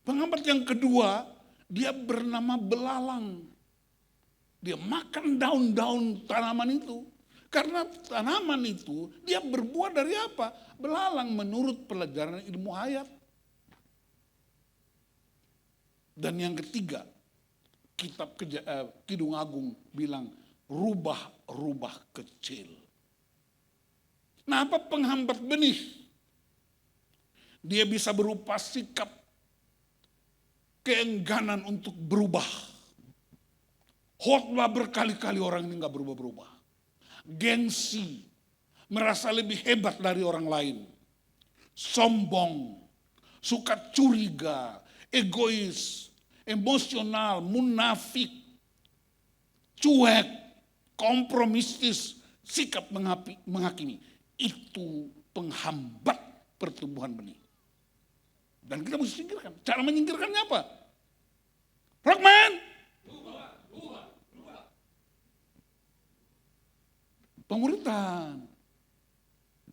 Penghambat yang kedua, dia bernama belalang. Dia makan daun-daun tanaman itu. Karena tanaman itu dia berbuah dari apa? Belalang menurut pelajaran ilmu hayat. Dan yang ketiga, kitab Kidung Agung bilang rubah-rubah kecil. Nah, apa penghambat benih? Dia bisa berupa sikap keengganan untuk berubah. Khotbah berkali-kali orang ini nggak berubah-berubah. Gengsi, merasa lebih hebat dari orang lain. Sombong, suka curiga, egois, emosional, munafik, cuek, kompromistis, sikap menghakimi. Itu penghambat pertumbuhan benih. Dan kita mesti singkirkan. Cara menyingkirkannya apa? Rockman! Pemuritan.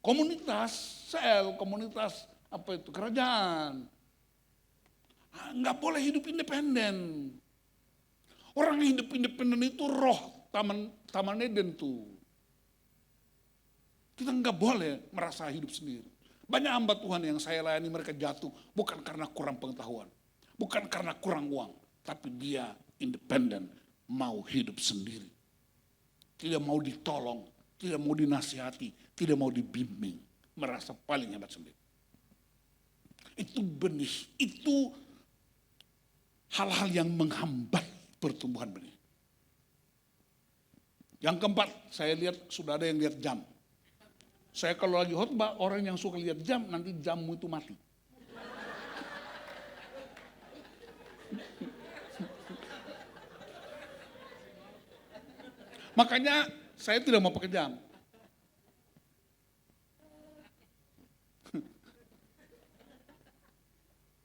Komunitas sel, komunitas apa itu? Kerajaan. Nggak boleh hidup independen. Orang yang hidup independen itu roh Taman Eden tuh. Kita nggak boleh merasa hidup sendiri. Banyak hamba Tuhan yang saya layani mereka jatuh bukan karena kurang pengetahuan, bukan karena kurang uang, tapi dia independen, mau hidup sendiri. Tidak mau ditolong, tidak mau dinasihati, tidak mau dibimbing, merasa paling hebat sendiri. Itu benih, itu hal-hal yang menghambat pertumbuhan benih. Yang keempat, saya lihat sudah ada yang lihat jam. Saya kalau lagi khotbah, orang yang suka lihat jam, nanti jammu itu mati. Makanya saya tidak mau pakai jam.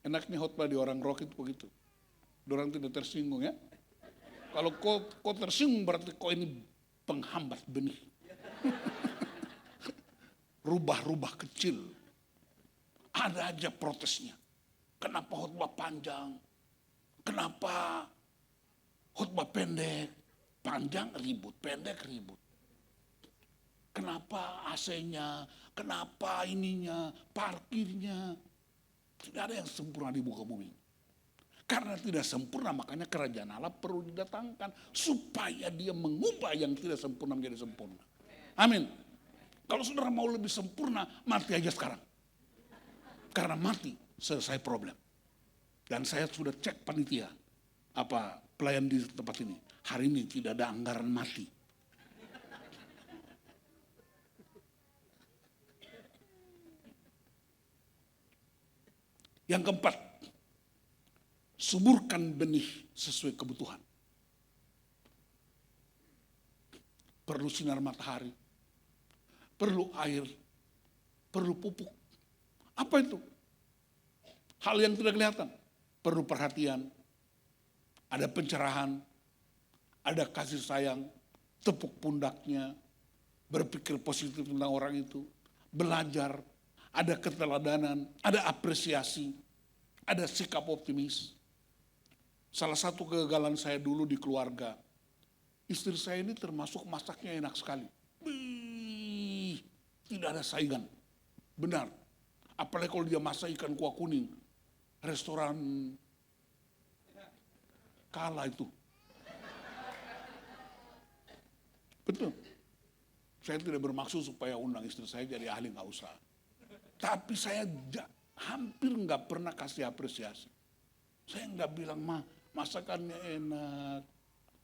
Enaknya khotbah di orang rock itu begitu. Orang tidak tersinggung ya. Kalau kau tersinggung berarti kau ini penghambat benih. Rubah-rubah kecil. Ada aja protesnya. Kenapa khotbah panjang? Kenapa khotbah pendek? Panjang ribut, pendek ribut. Kenapa AC-nya? Kenapa ininya? Parkirnya? Tidak ada yang sempurna di muka bumi. Karena tidak sempurna makanya kerajaan Allah perlu didatangkan. Supaya dia mengubah yang tidak sempurna menjadi sempurna. Amin. Kalau saudara mau lebih sempurna, mati aja sekarang. Karena mati, selesai problem. Dan saya sudah cek panitia, pelayan di tempat ini. Hari ini tidak ada anggaran mati. Yang keempat, suburkan benih sesuai kebutuhan. Perlu sinar matahari, perlu air, perlu pupuk. Apa itu? Hal yang tidak kelihatan. Perlu perhatian, ada pencerahan, ada kasih sayang, tepuk pundaknya, berpikir positif tentang orang itu, belajar, ada keteladanan, ada apresiasi, ada sikap optimis. Salah satu kegagalan saya dulu di keluarga, istri saya ini termasuk masaknya enak sekali. Tidak ada saingan. Benar. Apalagi kalau dia masak ikan kuah kuning. Restoran kalah itu. Betul. Saya tidak bermaksud supaya undang istri saya jadi ahli, nggak usah. Tapi saya hampir nggak pernah kasih apresiasi. Saya nggak bilang, masakannya enak,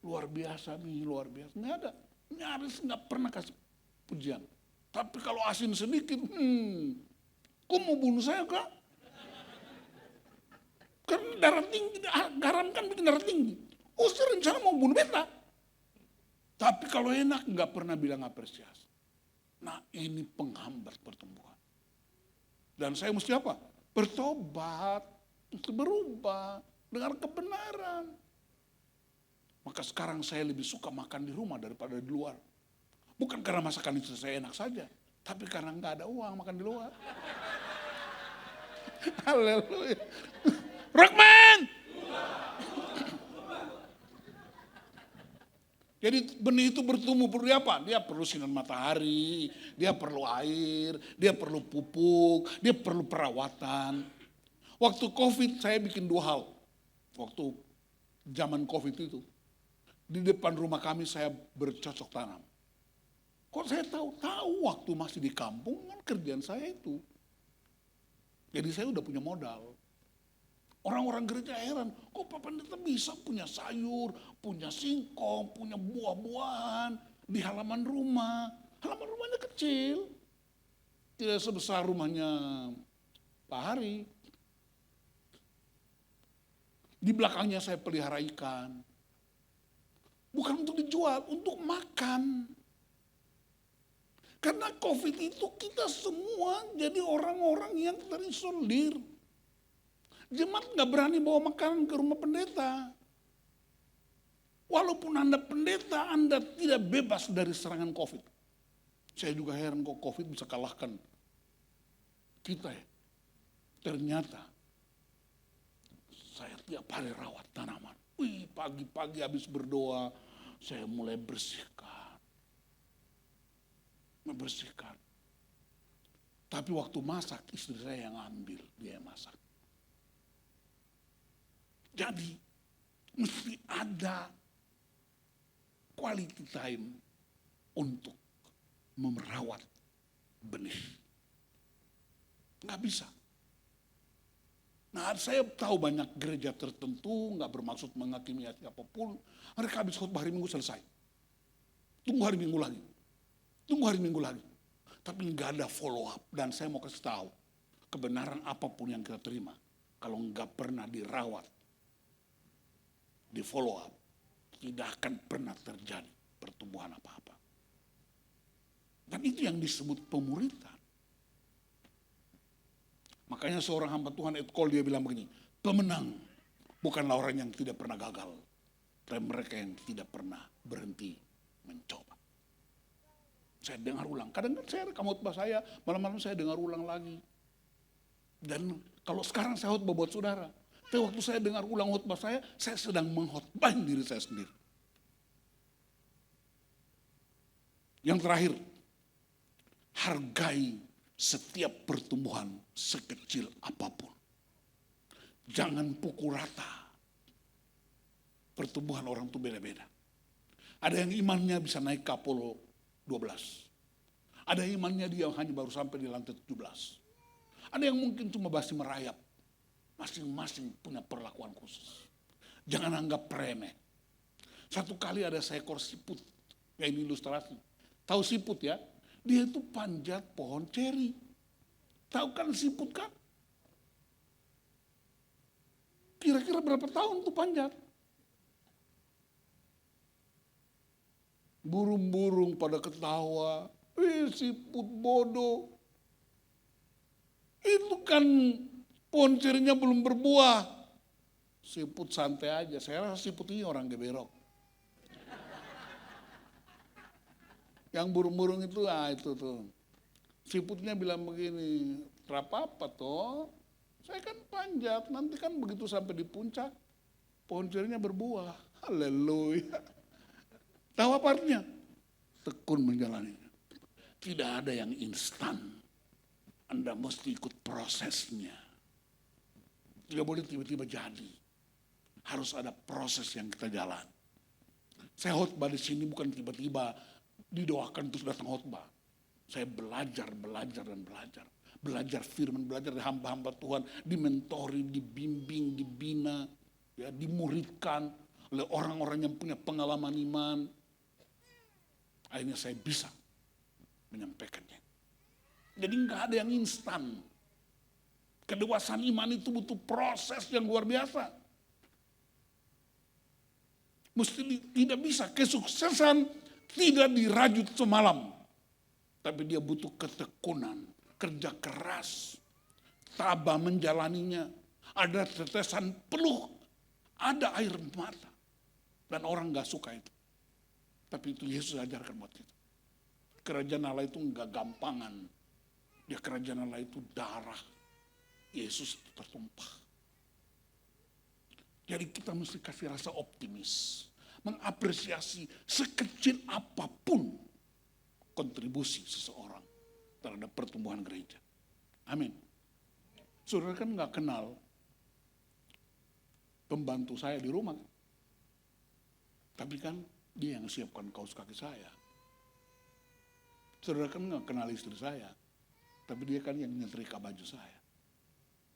luar biasa nih, luar biasa. Nggak ada, nyaris nggak pernah kasih pujian. Tapi kalau asin sedikit, kok mau bunuh saya kak? Karena darah tinggi, garam kan bikin darah tinggi. Oh, saya rencana mau bunuh beta. Tapi kalau enak nggak pernah bilang apresiasi. Nah, ini penghambat pertumbuhan. Dan saya mesti apa? Bertobat, mesti berubah dengan kebenaran. Maka sekarang saya lebih suka makan di rumah daripada di luar. Bukan karena masakan itu saya enak saja, tapi karena nggak ada uang makan di luar. Haleluya. Rockman! Jadi benih itu bertumbuh perlu apa? Dia perlu sinar matahari, dia perlu air, dia perlu pupuk, dia perlu perawatan. Waktu COVID saya bikin 2 hal. Waktu zaman COVID itu, di depan rumah kami saya bercocok tanam. Kok saya tahu waktu masih di kampung kan kerjaan saya itu. Jadi saya udah punya modal. Orang-orang gereja heran, kok Pak Pendeta bisa punya sayur, punya singkong, punya buah-buahan di halaman rumah. Halaman rumahnya kecil, tidak sebesar rumahnya Pak Hari. Di belakangnya saya pelihara ikan. Bukan untuk dijual, untuk makan. Karena COVID itu kita semua jadi orang-orang yang terisolir. Jemaat nggak berani bawa makanan ke rumah pendeta. Walaupun Anda pendeta, Anda tidak bebas dari serangan COVID. Saya juga heran kok COVID bisa kalahkan kita ya. Ternyata saya tiap hari rawat tanaman. Pagi-pagi habis berdoa, saya mulai membersihkan. Tapi waktu masak, istri saya yang ambil, dia yang masak. Jadi mesti ada quality time untuk memerawat benih. Nggak bisa. Nah, saya tahu banyak gereja tertentu nggak bermaksud menghakimi siapapun. Mereka habis khotbah hari Minggu selesai. Tunggu hari Minggu lagi. Tunggu hari Minggu lagi. Tapi nggak ada follow up. Dan saya mau kasih tahu, kebenaran apapun yang kita terima, kalau nggak pernah dirawat, di follow up, tidak akan pernah terjadi pertumbuhan apa-apa. Dan itu yang disebut pemuritan. Makanya seorang hamba Tuhan Ed Cole dia bilang begini, pemenang bukanlah orang yang tidak pernah gagal, tapi mereka yang tidak pernah berhenti mencoba. Saya dengar ulang, kadang-kadang saya rekam khotbah saya, malam-malam saya dengar ulang lagi. Dan kalau sekarang saya khotbah buat saudara, tapi waktu saya dengar ulang khotbah saya sedang mengkhotbahin diri saya sendiri. Yang terakhir, hargai setiap pertumbuhan sekecil apapun. Jangan pukul rata. Pertumbuhan orang itu beda-beda. Ada yang imannya bisa naik ke Apollo 12. Ada yang imannya dia hanya baru sampai di lantai 17. Ada yang mungkin cuma masih merayap. Masing-masing punya perlakuan khusus. Jangan anggap remeh. Satu kali ada seekor siput. Ya ini ilustrasi. Tahu siput ya? Dia itu panjat pohon ceri. Tahu kan siput kan? Kira-kira berapa tahun tuh panjat? Burung-burung pada ketawa. Siput bodoh. Itu kan pohon cerinya belum berbuah. Siput santai aja. Saya rasa siput ini orang geberok. Yang burung-burung itu, itu tuh. Siputnya bilang begini, apa toh? Saya kan panjat, nanti kan begitu sampai di puncak, pohon cerinya berbuah. Haleluya. Tahu apa artinya? Tekun menjalaninya. Tidak ada yang instan. Anda mesti ikut prosesnya. Tidak boleh tiba-tiba jadi. Harus ada proses yang kita jalan. Saya khotbah di sini bukan tiba-tiba didoakan terus datang khotbah. Saya belajar. Belajar firman, belajar dari hamba-hamba Tuhan, dimentori, dibimbing, dibina, ya, dimuridkan oleh orang-orang yang punya pengalaman iman. Akhirnya saya bisa menyampaikannya. Jadi nggak ada yang instan. Kedewasaan iman itu butuh proses yang luar biasa. Tidak bisa, kesuksesan tidak dirajut semalam. Tapi dia butuh ketekunan, kerja keras, tabah menjalaninya. Ada tetesan peluh, ada air mata. Dan orang gak suka itu. Tapi itu Yesus ajarkan buat kita. Kerajaan Allah itu gak gampangan. Dia kerajaan Allah itu darah Yesus tertumpah. Jadi kita mesti kasih rasa optimis. Mengapresiasi sekecil apapun kontribusi seseorang terhadap pertumbuhan gereja. Amin. Saudara kan gak kenal pembantu saya di rumah. Tapi kan dia yang siapkan kaos kaki saya. Saudara kan gak kenal istri saya. Tapi dia kan yang nyetrika baju saya.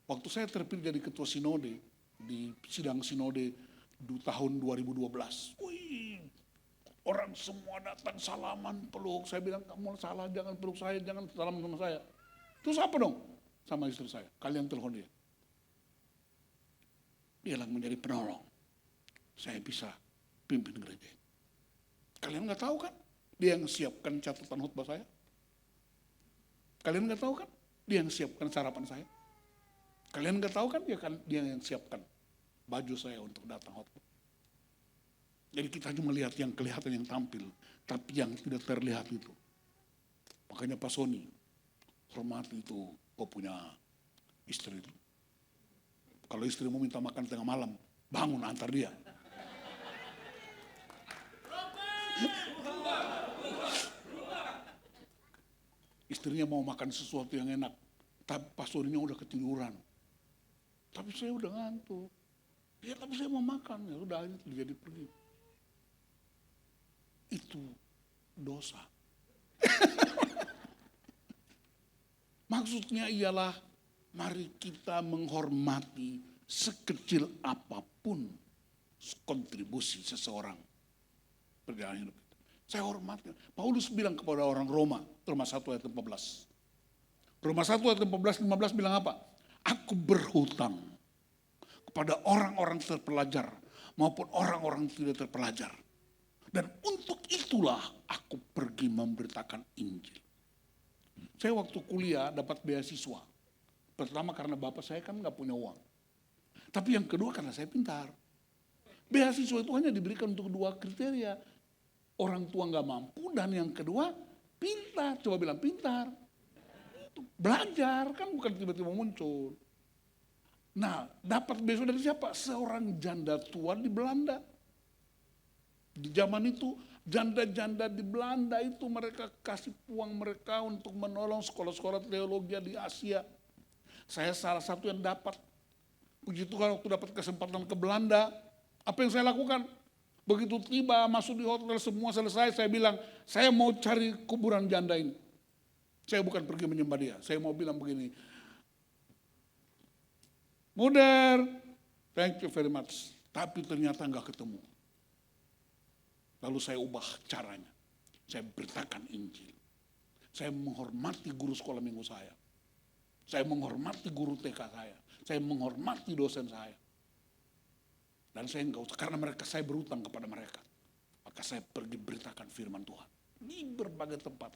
Waktu saya terpilih jadi ketua sinode, di sidang sinode di tahun 2012. Wih, orang semua datang salaman, peluk. Saya bilang, kamu salah, jangan peluk saya, jangan salam sama saya. Terus apa dong? Sama istri saya, kalian telepon dia. Dialah menjadi penolong. Saya bisa pimpin gereja. Kalian gak tahu kan? Dia yang siapkan catatan khotbah saya. Kalian gak tahu kan? Dia yang siapkan sarapan saya. Kalian gak tahu kan? Dia yang siapkan baju saya untuk datang khotbah. Jadi kita cuma lihat yang kelihatan, yang tampil. Tapi yang tidak terlihat itu. Makanya Pak Sony, hormati itu kau punya istri itu. Kalau istri mau minta makan tengah malam, bangun antar dia. Istrinya mau makan sesuatu yang enak, tapi Pak Sony-nya udah ketiduran. Tapi saya udah ngantuk. Ya tapi saya mau makan, ya udah akhirnya jadi pergi. Itu dosa. Maksudnya ialah mari kita menghormati sekecil apapun kontribusi seseorang perjalanan hidup kita. Saya hormati. Paulus bilang kepada orang Roma 1 ayat 14. Roma 1 ayat 14, 15 bilang apa? Aku berhutang kepada orang-orang terpelajar maupun orang-orang tidak terpelajar. Dan untuk itulah aku pergi memberitakan Injil. Saya waktu kuliah dapat beasiswa. Pertama karena bapak saya kan gak punya uang. Tapi yang kedua karena saya pintar. Beasiswa itu hanya diberikan untuk dua kriteria. Orang tua gak mampu dan yang kedua pintar. Coba bilang pintar. Belajar kan bukan tiba-tiba muncul. Nah dapat beasiswa dari siapa? Seorang janda tua di Belanda. Di zaman itu janda-janda di Belanda itu mereka kasih uang mereka untuk menolong sekolah-sekolah teologi di Asia. Saya salah satu yang dapat. Begitu kalau waktu dapat kesempatan ke Belanda, apa yang saya lakukan? Begitu tiba masuk di hotel semua selesai, saya bilang, saya mau cari kuburan janda ini. Saya bukan pergi menyembah dia, saya mau bilang begini. Mother, thank you very much. Tapi ternyata enggak ketemu. Lalu saya ubah caranya. Saya beritakan Injil. Saya menghormati guru sekolah minggu saya. Saya menghormati guru TK saya. Saya menghormati dosen saya. Dan saya enggak usah, karena saya berutang kepada mereka. Maka saya pergi beritakan firman Tuhan. Di berbagai tempat.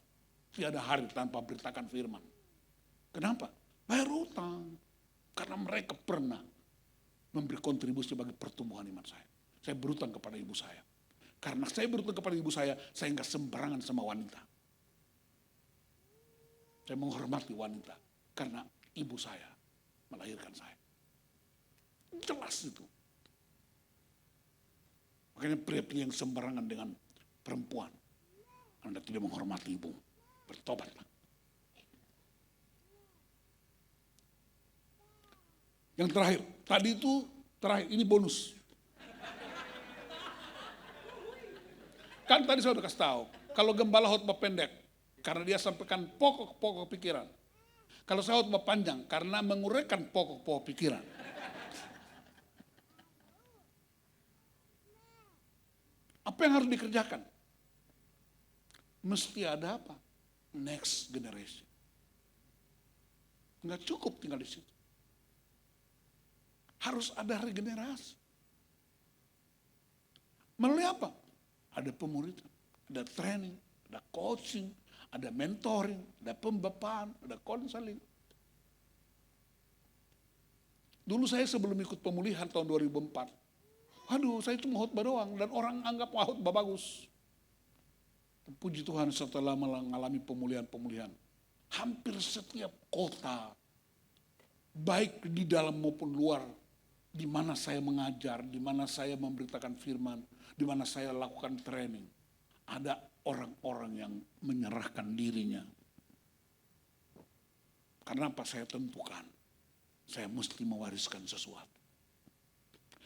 Tiada hari tanpa beritakan firman. Kenapa? Bayar utang. Karena mereka pernah memberi kontribusi bagi pertumbuhan iman saya. Saya berutang kepada ibu saya. Karena saya berutang kepada ibu saya enggak sembarangan sama wanita. Saya menghormati wanita karena ibu saya melahirkan saya. Jelas itu. Makanya pria-pria yang sembarangan dengan perempuan, Anda tidak menghormati ibu, bertobatlah. Yang terakhir, tadi itu terakhir, ini bonus. Kan tadi saya udah kasih tahu, kalau gembala khotbah pendek, karena dia sampaikan pokok-pokok pikiran. Kalau saya khotbah panjang, karena menguraikan pokok-pokok pikiran. Apa yang harus dikerjakan? Mesti ada apa? Next generation. Nggak cukup tinggal di situ. Harus ada regenerasi. Melalui apa? Ada pemuridan, ada training, ada coaching, ada mentoring, ada pembapaan, ada konseling. Dulu saya sebelum ikut pemulihan tahun 2004, aduh saya cuma khotbah doang dan orang anggap wah khotbah bagus. Puji Tuhan setelah mengalami pemulihan-pemulihan, hampir setiap kota, baik di dalam maupun luar, di mana saya mengajar, di mana saya memberitakan firman, di mana saya lakukan training, ada orang-orang yang menyerahkan dirinya. Karena apa? Saya tentukan, saya mesti mewariskan sesuatu.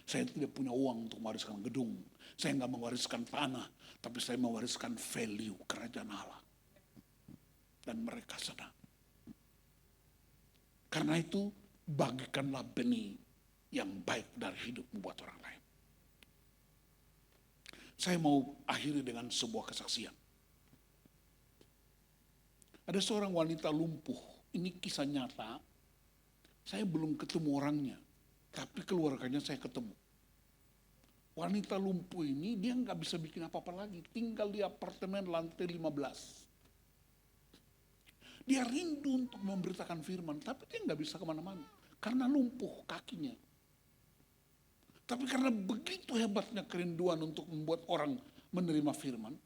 Saya tidak punya uang untuk mewariskan gedung, saya nggak mewariskan tanah, tapi saya mewariskan value kerajaan Allah. Dan mereka senang. Karena itu, bagikanlah benih yang baik dari hidup membuat orang lain. Saya mau akhiri dengan sebuah kesaksian. Ada seorang wanita lumpuh, ini kisah nyata, saya belum ketemu orangnya, tapi keluarganya saya ketemu. Wanita lumpuh ini dia nggak bisa bikin apa-apa lagi, tinggal di apartemen lantai 15. Dia rindu untuk memberitakan firman, tapi dia nggak bisa kemana-mana, karena lumpuh kakinya. Tapi karena begitu hebatnya kerinduan untuk membuat orang menerima firman,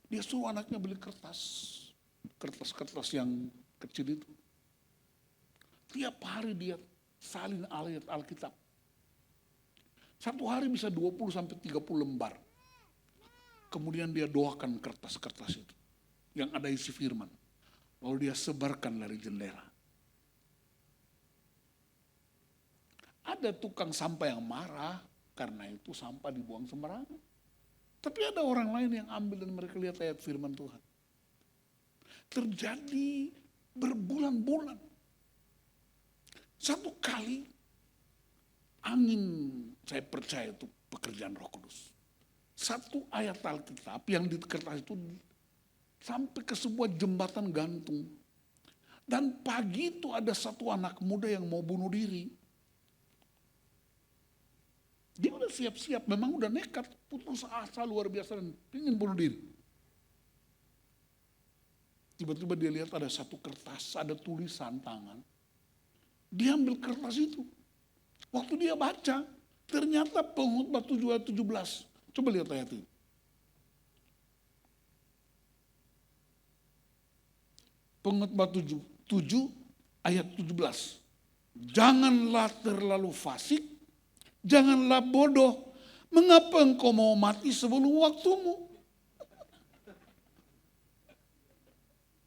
dia suruh anaknya beli kertas yang kecil itu. Tiap hari dia salin ayat Alkitab. Satu hari bisa 20-30 lembar. Kemudian dia doakan kertas-kertas itu yang ada isi firman. Lalu dia sebarkan dari jendela. Ada tukang sampah yang marah karena itu sampah dibuang sembarangan. Tapi ada orang lain yang ambil dan mereka lihat ayat firman Tuhan. Terjadi berbulan-bulan. Satu kali angin, saya percaya itu pekerjaan Roh Kudus. Satu ayat Alkitab yang di kertas itu sampai ke sebuah jembatan gantung. Dan pagi itu ada satu anak muda yang mau bunuh diri. Dia udah siap-siap, memang udah nekat, putus asa luar biasa dan ingin bunuh diri. Tiba-tiba dia lihat ada satu kertas, ada tulisan tangan. Dia ambil kertas itu. Waktu dia baca, ternyata Pengkhotbah 7 ayat 17. Coba lihat ayat itu. Pengkhotbah 7 ayat 17. Janganlah terlalu fasik, janganlah bodoh. Mengapa engkau mau mati sebelum waktumu?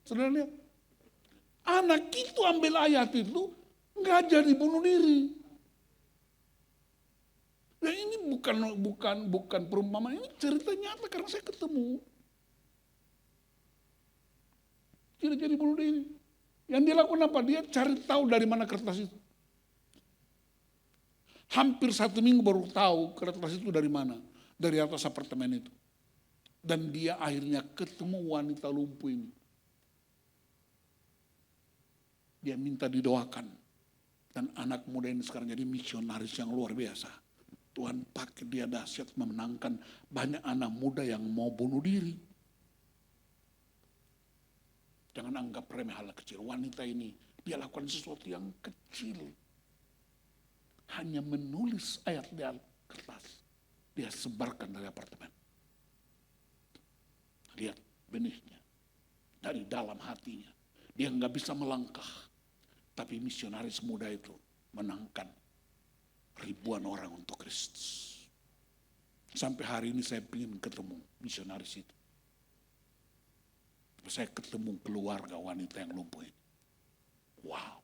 Saudara lihat. Anak itu ambil ayat itu, nggak jadi bunuh diri. Nah ini bukan perumpamaan, ini cerita nyata karena saya ketemu. Tidak jadi bunuh diri. Yang dia lakukan apa? Dia cari tahu dari mana kertas itu. Hampir 1 minggu baru tahu kertas itu dari mana. Dari atas apartemen itu. Dan dia akhirnya ketemu wanita lumpuh ini. Dia minta didoakan. Dan anak muda ini sekarang jadi misionaris yang luar biasa. Tuhan pakai dia dahsyat memenangkan banyak anak muda yang mau bunuh diri. Jangan anggap remeh hal kecil. Wanita ini dia lakukan sesuatu yang kecil. Hanya menulis ayat di kertas. Dia sebarkan dari apartemen. Lihat benihnya. Dari dalam hatinya. Dia nggak bisa melangkah. Tapi misionaris muda itu menangkan ribuan orang untuk Kristus. Sampai hari ini saya ingin ketemu misionaris itu. Saya ketemu keluarga wanita yang lumpuh ini. Wow.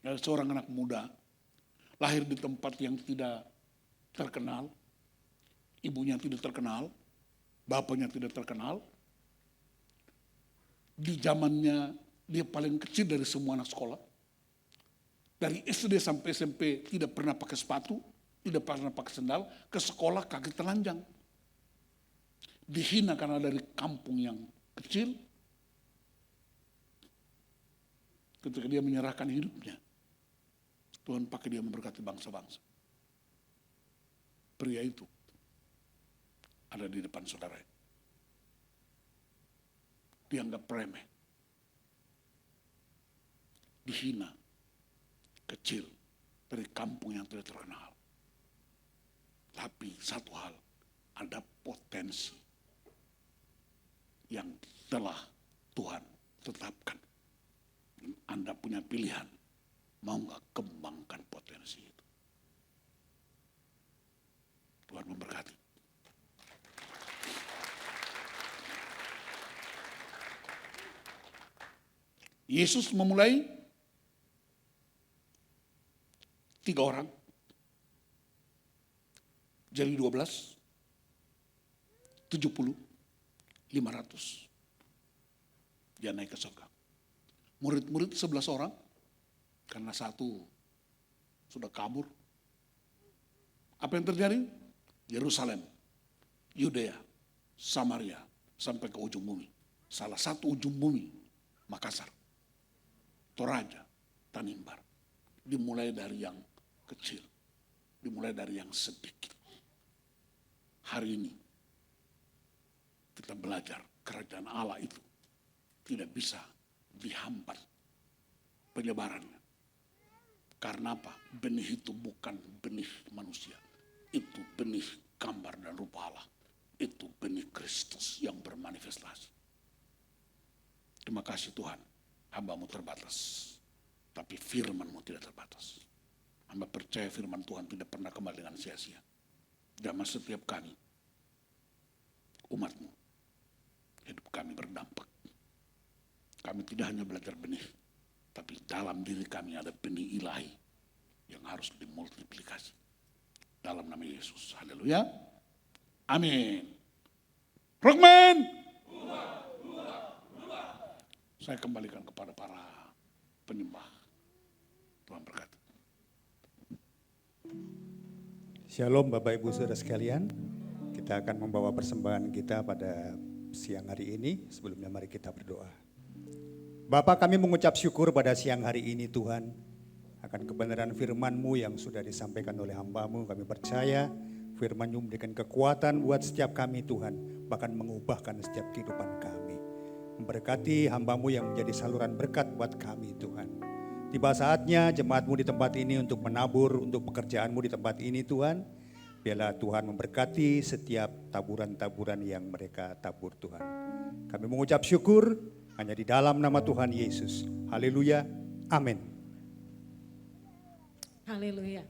Ada seorang anak muda lahir di tempat yang tidak terkenal. ibunya tidak terkenal, bapaknya tidak terkenal. Di zamannya dia paling kecil dari semua anak sekolah. Dari SD sampai SMP tidak pernah pakai sepatu, tidak pernah pakai sendal, ke sekolah kaki telanjang. Dihina karena dari kampung yang kecil. Ketika dia menyerahkan hidupnya, Tuhan pakai dia memberkati bangsa-bangsa. Pria itu ada di depan saudara. Dianggap remeh, dihina, kecil, dari kampung yang tidak terkenal. Tapi satu hal, ada potensi yang telah Tuhan tetapkan. Anda punya pilihan, mau nggak kembangkan potensi itu. Tuhan memberkati. Yesus memulai 3 orang, jadi 12, 70, 500. Dia naik ke surga. Murid-murid 11 orang, karena satu sudah kabur. Apa yang terjadi? Yerusalem, Yudea, Samaria, sampai ke ujung bumi. Salah satu ujung bumi, Makassar, Toraja, Tanimbar. Dimulai dari yang kecil, dimulai dari yang sedikit. Hari ini kita belajar kerajaan Allah itu tidak bisa dihambat penyebarannya. Karena apa? Benih itu bukan benih manusia. Itu benih gambar dan rupa Allah. Itu benih Kristus yang bermanifestasi. Terima kasih Tuhan. Hamba-Mu terbatas. Tapi firman-Mu tidak terbatas. Hamba percaya firman Tuhan tidak pernah kembali dengan sia-sia. Dalam setiap kami, umat-Mu, hidup kami berdampak. Kami tidak hanya belajar benih, tapi dalam diri kami ada benih ilahi yang harus dimultiplikasi. Dalam nama Yesus. Haleluya. Amin. Rockman. Saya kembalikan kepada para penyembah. Tuhan berkati.
Shalom Bapak Ibu Saudara sekalian. Kita akan membawa persembahan kita pada siang hari ini. Sebelumnya mari kita berdoa. Bapa, kami mengucap syukur pada siang hari ini Tuhan, akan kebenaran firman-Mu yang sudah disampaikan oleh hamba-Mu. Kami percaya firman-Mu memberikan kekuatan buat setiap kami Tuhan, bahkan mengubahkan setiap kehidupan kami. Memberkati hamba-Mu yang menjadi saluran berkat buat kami Tuhan. Tiba saatnya jemaat-Mu di tempat ini untuk menabur untuk pekerjaan-Mu di tempat ini Tuhan. Biarlah Tuhan memberkati setiap taburan-taburan yang mereka tabur Tuhan. Kami mengucap syukur hanya di dalam nama Tuhan Yesus. Haleluya. Amin.
Haleluya.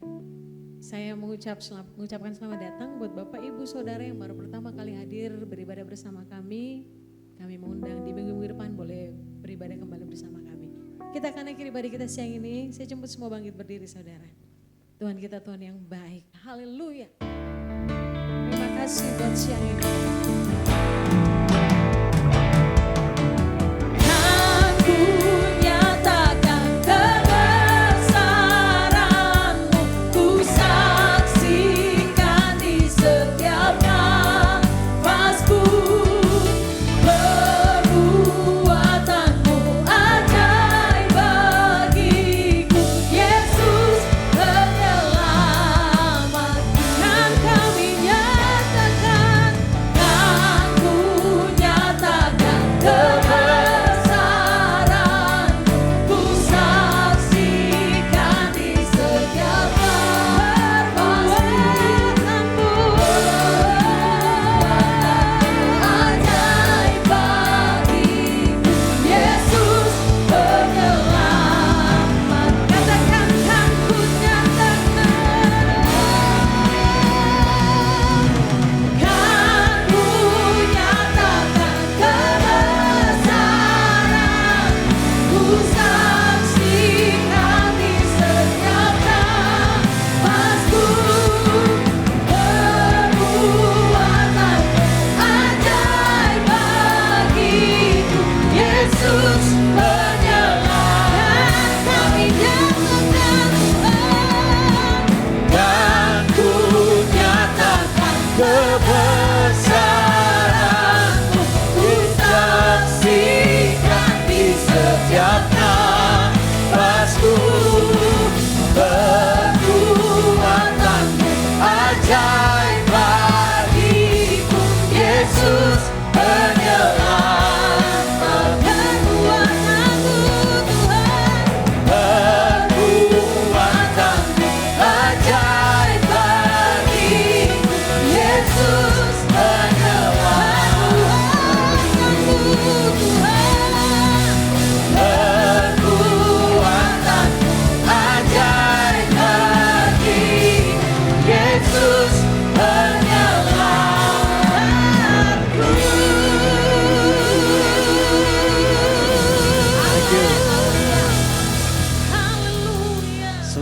Saya mengucapkan selamat datang buat Bapak Ibu Saudara yang baru pertama kali hadir beribadah bersama kami. Kami mengundang di minggu depan boleh beribadah kembali bersama kami. Kita akan akhiri ibadah kita siang ini. Saya jemput semua bangkit berdiri saudara. Tuhan kita Tuhan yang baik. Haleluya. Terima kasih buat siang ini.
Ku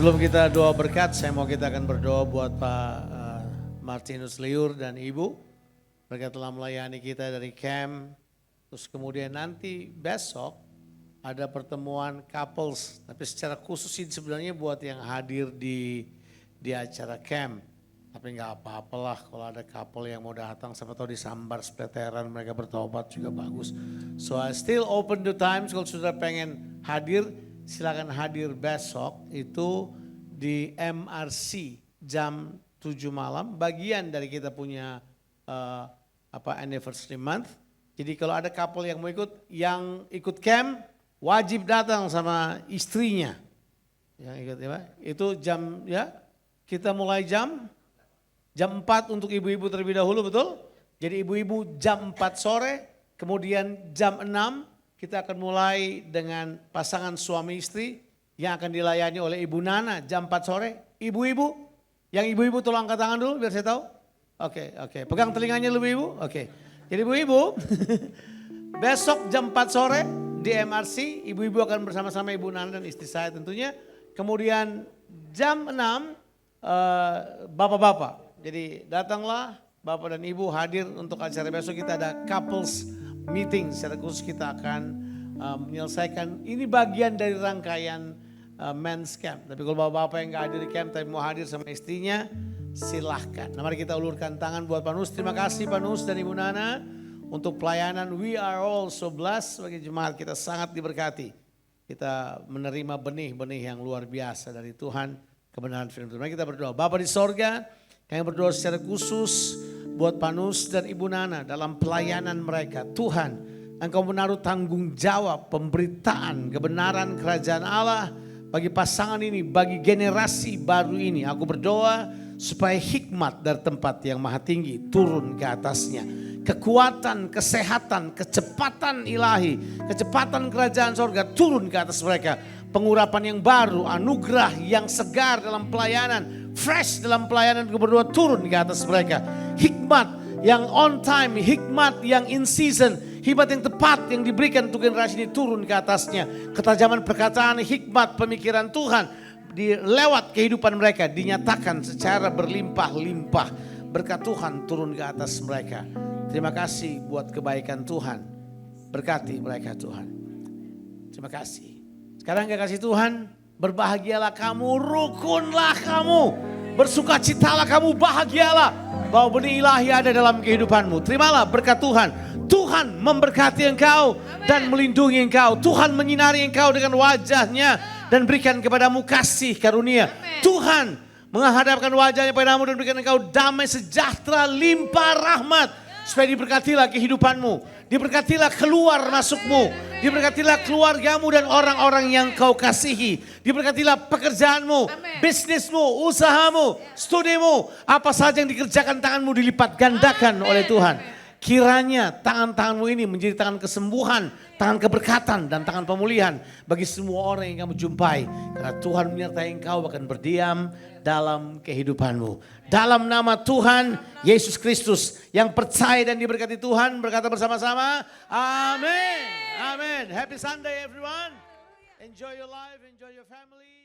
Sebelum kita doa berkat, saya mau kita akan berdoa buat Pak Martinus Liur dan Ibu. Mereka telah melayani kita dari camp. Terus kemudian nanti besok ada pertemuan couples. Tapi secara khusus ini sebenarnya buat yang hadir di acara camp. Tapi nggak apa-apalah kalau ada couple yang mau datang. Siapa tahu disambar sepleteran mereka bertobat juga bagus. So I still open the times kalau sudah pengen hadir. Silakan hadir besok itu di MRC jam 7 malam. Bagian dari kita punya anniversary month. Jadi kalau ada couple yang mau yang ikut camp wajib datang sama istrinya. Yang ikut ya, itu jam ya kita mulai jam 4 untuk ibu-ibu terlebih dahulu, betul? Jadi ibu-ibu jam 4 sore, kemudian jam 6 kita akan mulai dengan pasangan suami istri yang akan dilayani oleh Ibu Nana jam 4 sore. Ibu-ibu, yang ibu-ibu tolong angkat tangan dulu biar saya tahu. Oke. Pegang telinganya dulu ibu. Oke. Jadi ibu-ibu, besok jam 4 sore di MRC, ibu-ibu akan bersama-sama Ibu Nana dan istri saya tentunya. Kemudian jam 6, bapak-bapak. Jadi datanglah bapak dan ibu hadir untuk acara besok. Kita ada couples meeting, secara khusus kita akan menyelesaikan, ini bagian dari rangkaian men's camp. Tapi kalau bapak-bapak yang gak hadir di camp tapi mau hadir sama istrinya, silahkan. Nah, mari kita ulurkan tangan buat Pak Nus. Terima kasih Pak Nus dan Ibu Nana untuk pelayanan. We are all so blessed sebagai jemaat, kita sangat diberkati. Kita menerima benih-benih yang luar biasa dari Tuhan, kebenaran firman Tuhan. Mari kita berdoa. Bapa di sorga, kami berdoa secara khusus buat Pak Nus dan Ibu Nana dalam pelayanan mereka. Tuhan, Engkau menaruh tanggung jawab pemberitaan kebenaran kerajaan Allah bagi pasangan ini, bagi generasi baru ini. Aku berdoa supaya hikmat dari tempat yang maha tinggi turun ke atasnya. Kekuatan, kesehatan, kecepatan ilahi, kecepatan kerajaan sorga turun ke atas mereka. Pengurapan yang baru, anugerah yang segar dalam pelayanan, fresh dalam pelayanan, aku berdoa turun ke atas mereka. Hikmat yang on time, hikmat yang in season, hikmat yang tepat yang diberikan untuk generasi ini turun ke atasnya. Ketajaman perkataan, hikmat pemikiran Tuhan lewat kehidupan mereka dinyatakan secara berlimpah-limpah. Berkat Tuhan turun ke atas mereka. Terima kasih buat kebaikan Tuhan. Berkati mereka Tuhan. Terima kasih. Sekarang kasih Tuhan, berbahagialah kamu, rukunlah kamu, bersukacitalah kamu, bahagialah bahwa benih ilahi ada dalam kehidupanmu. Terimalah berkat Tuhan. Tuhan memberkati engkau dan melindungi engkau. Tuhan menyinari engkau dengan wajahnya dan berikan kepadamu kasih karunia. Tuhan menghadapkan wajahnya padamu dan berikan engkau damai sejahtera, limpah rahmat. Supaya diberkatilah kehidupanmu, diberkatilah keluar masukmu, diberkatilah keluargamu dan orang-orang yang kau kasihi. Diberkatilah pekerjaanmu, bisnismu, usahamu, studimu. Apa saja yang dikerjakan tanganmu dilipat gandakan oleh Tuhan. Kiranya tangan-tanganmu ini menjadi tangan kesembuhan, tangan keberkatan dan tangan pemulihan bagi semua orang yang kamu jumpai. Karena Tuhan menyertai engkau akan berdiam dalam kehidupanmu. Dalam nama Tuhan Yesus Kristus yang percaya dan diberkati Tuhan berkata bersama-sama, amin. Amin. Happy Sunday everyone. Enjoy your life, enjoy your family.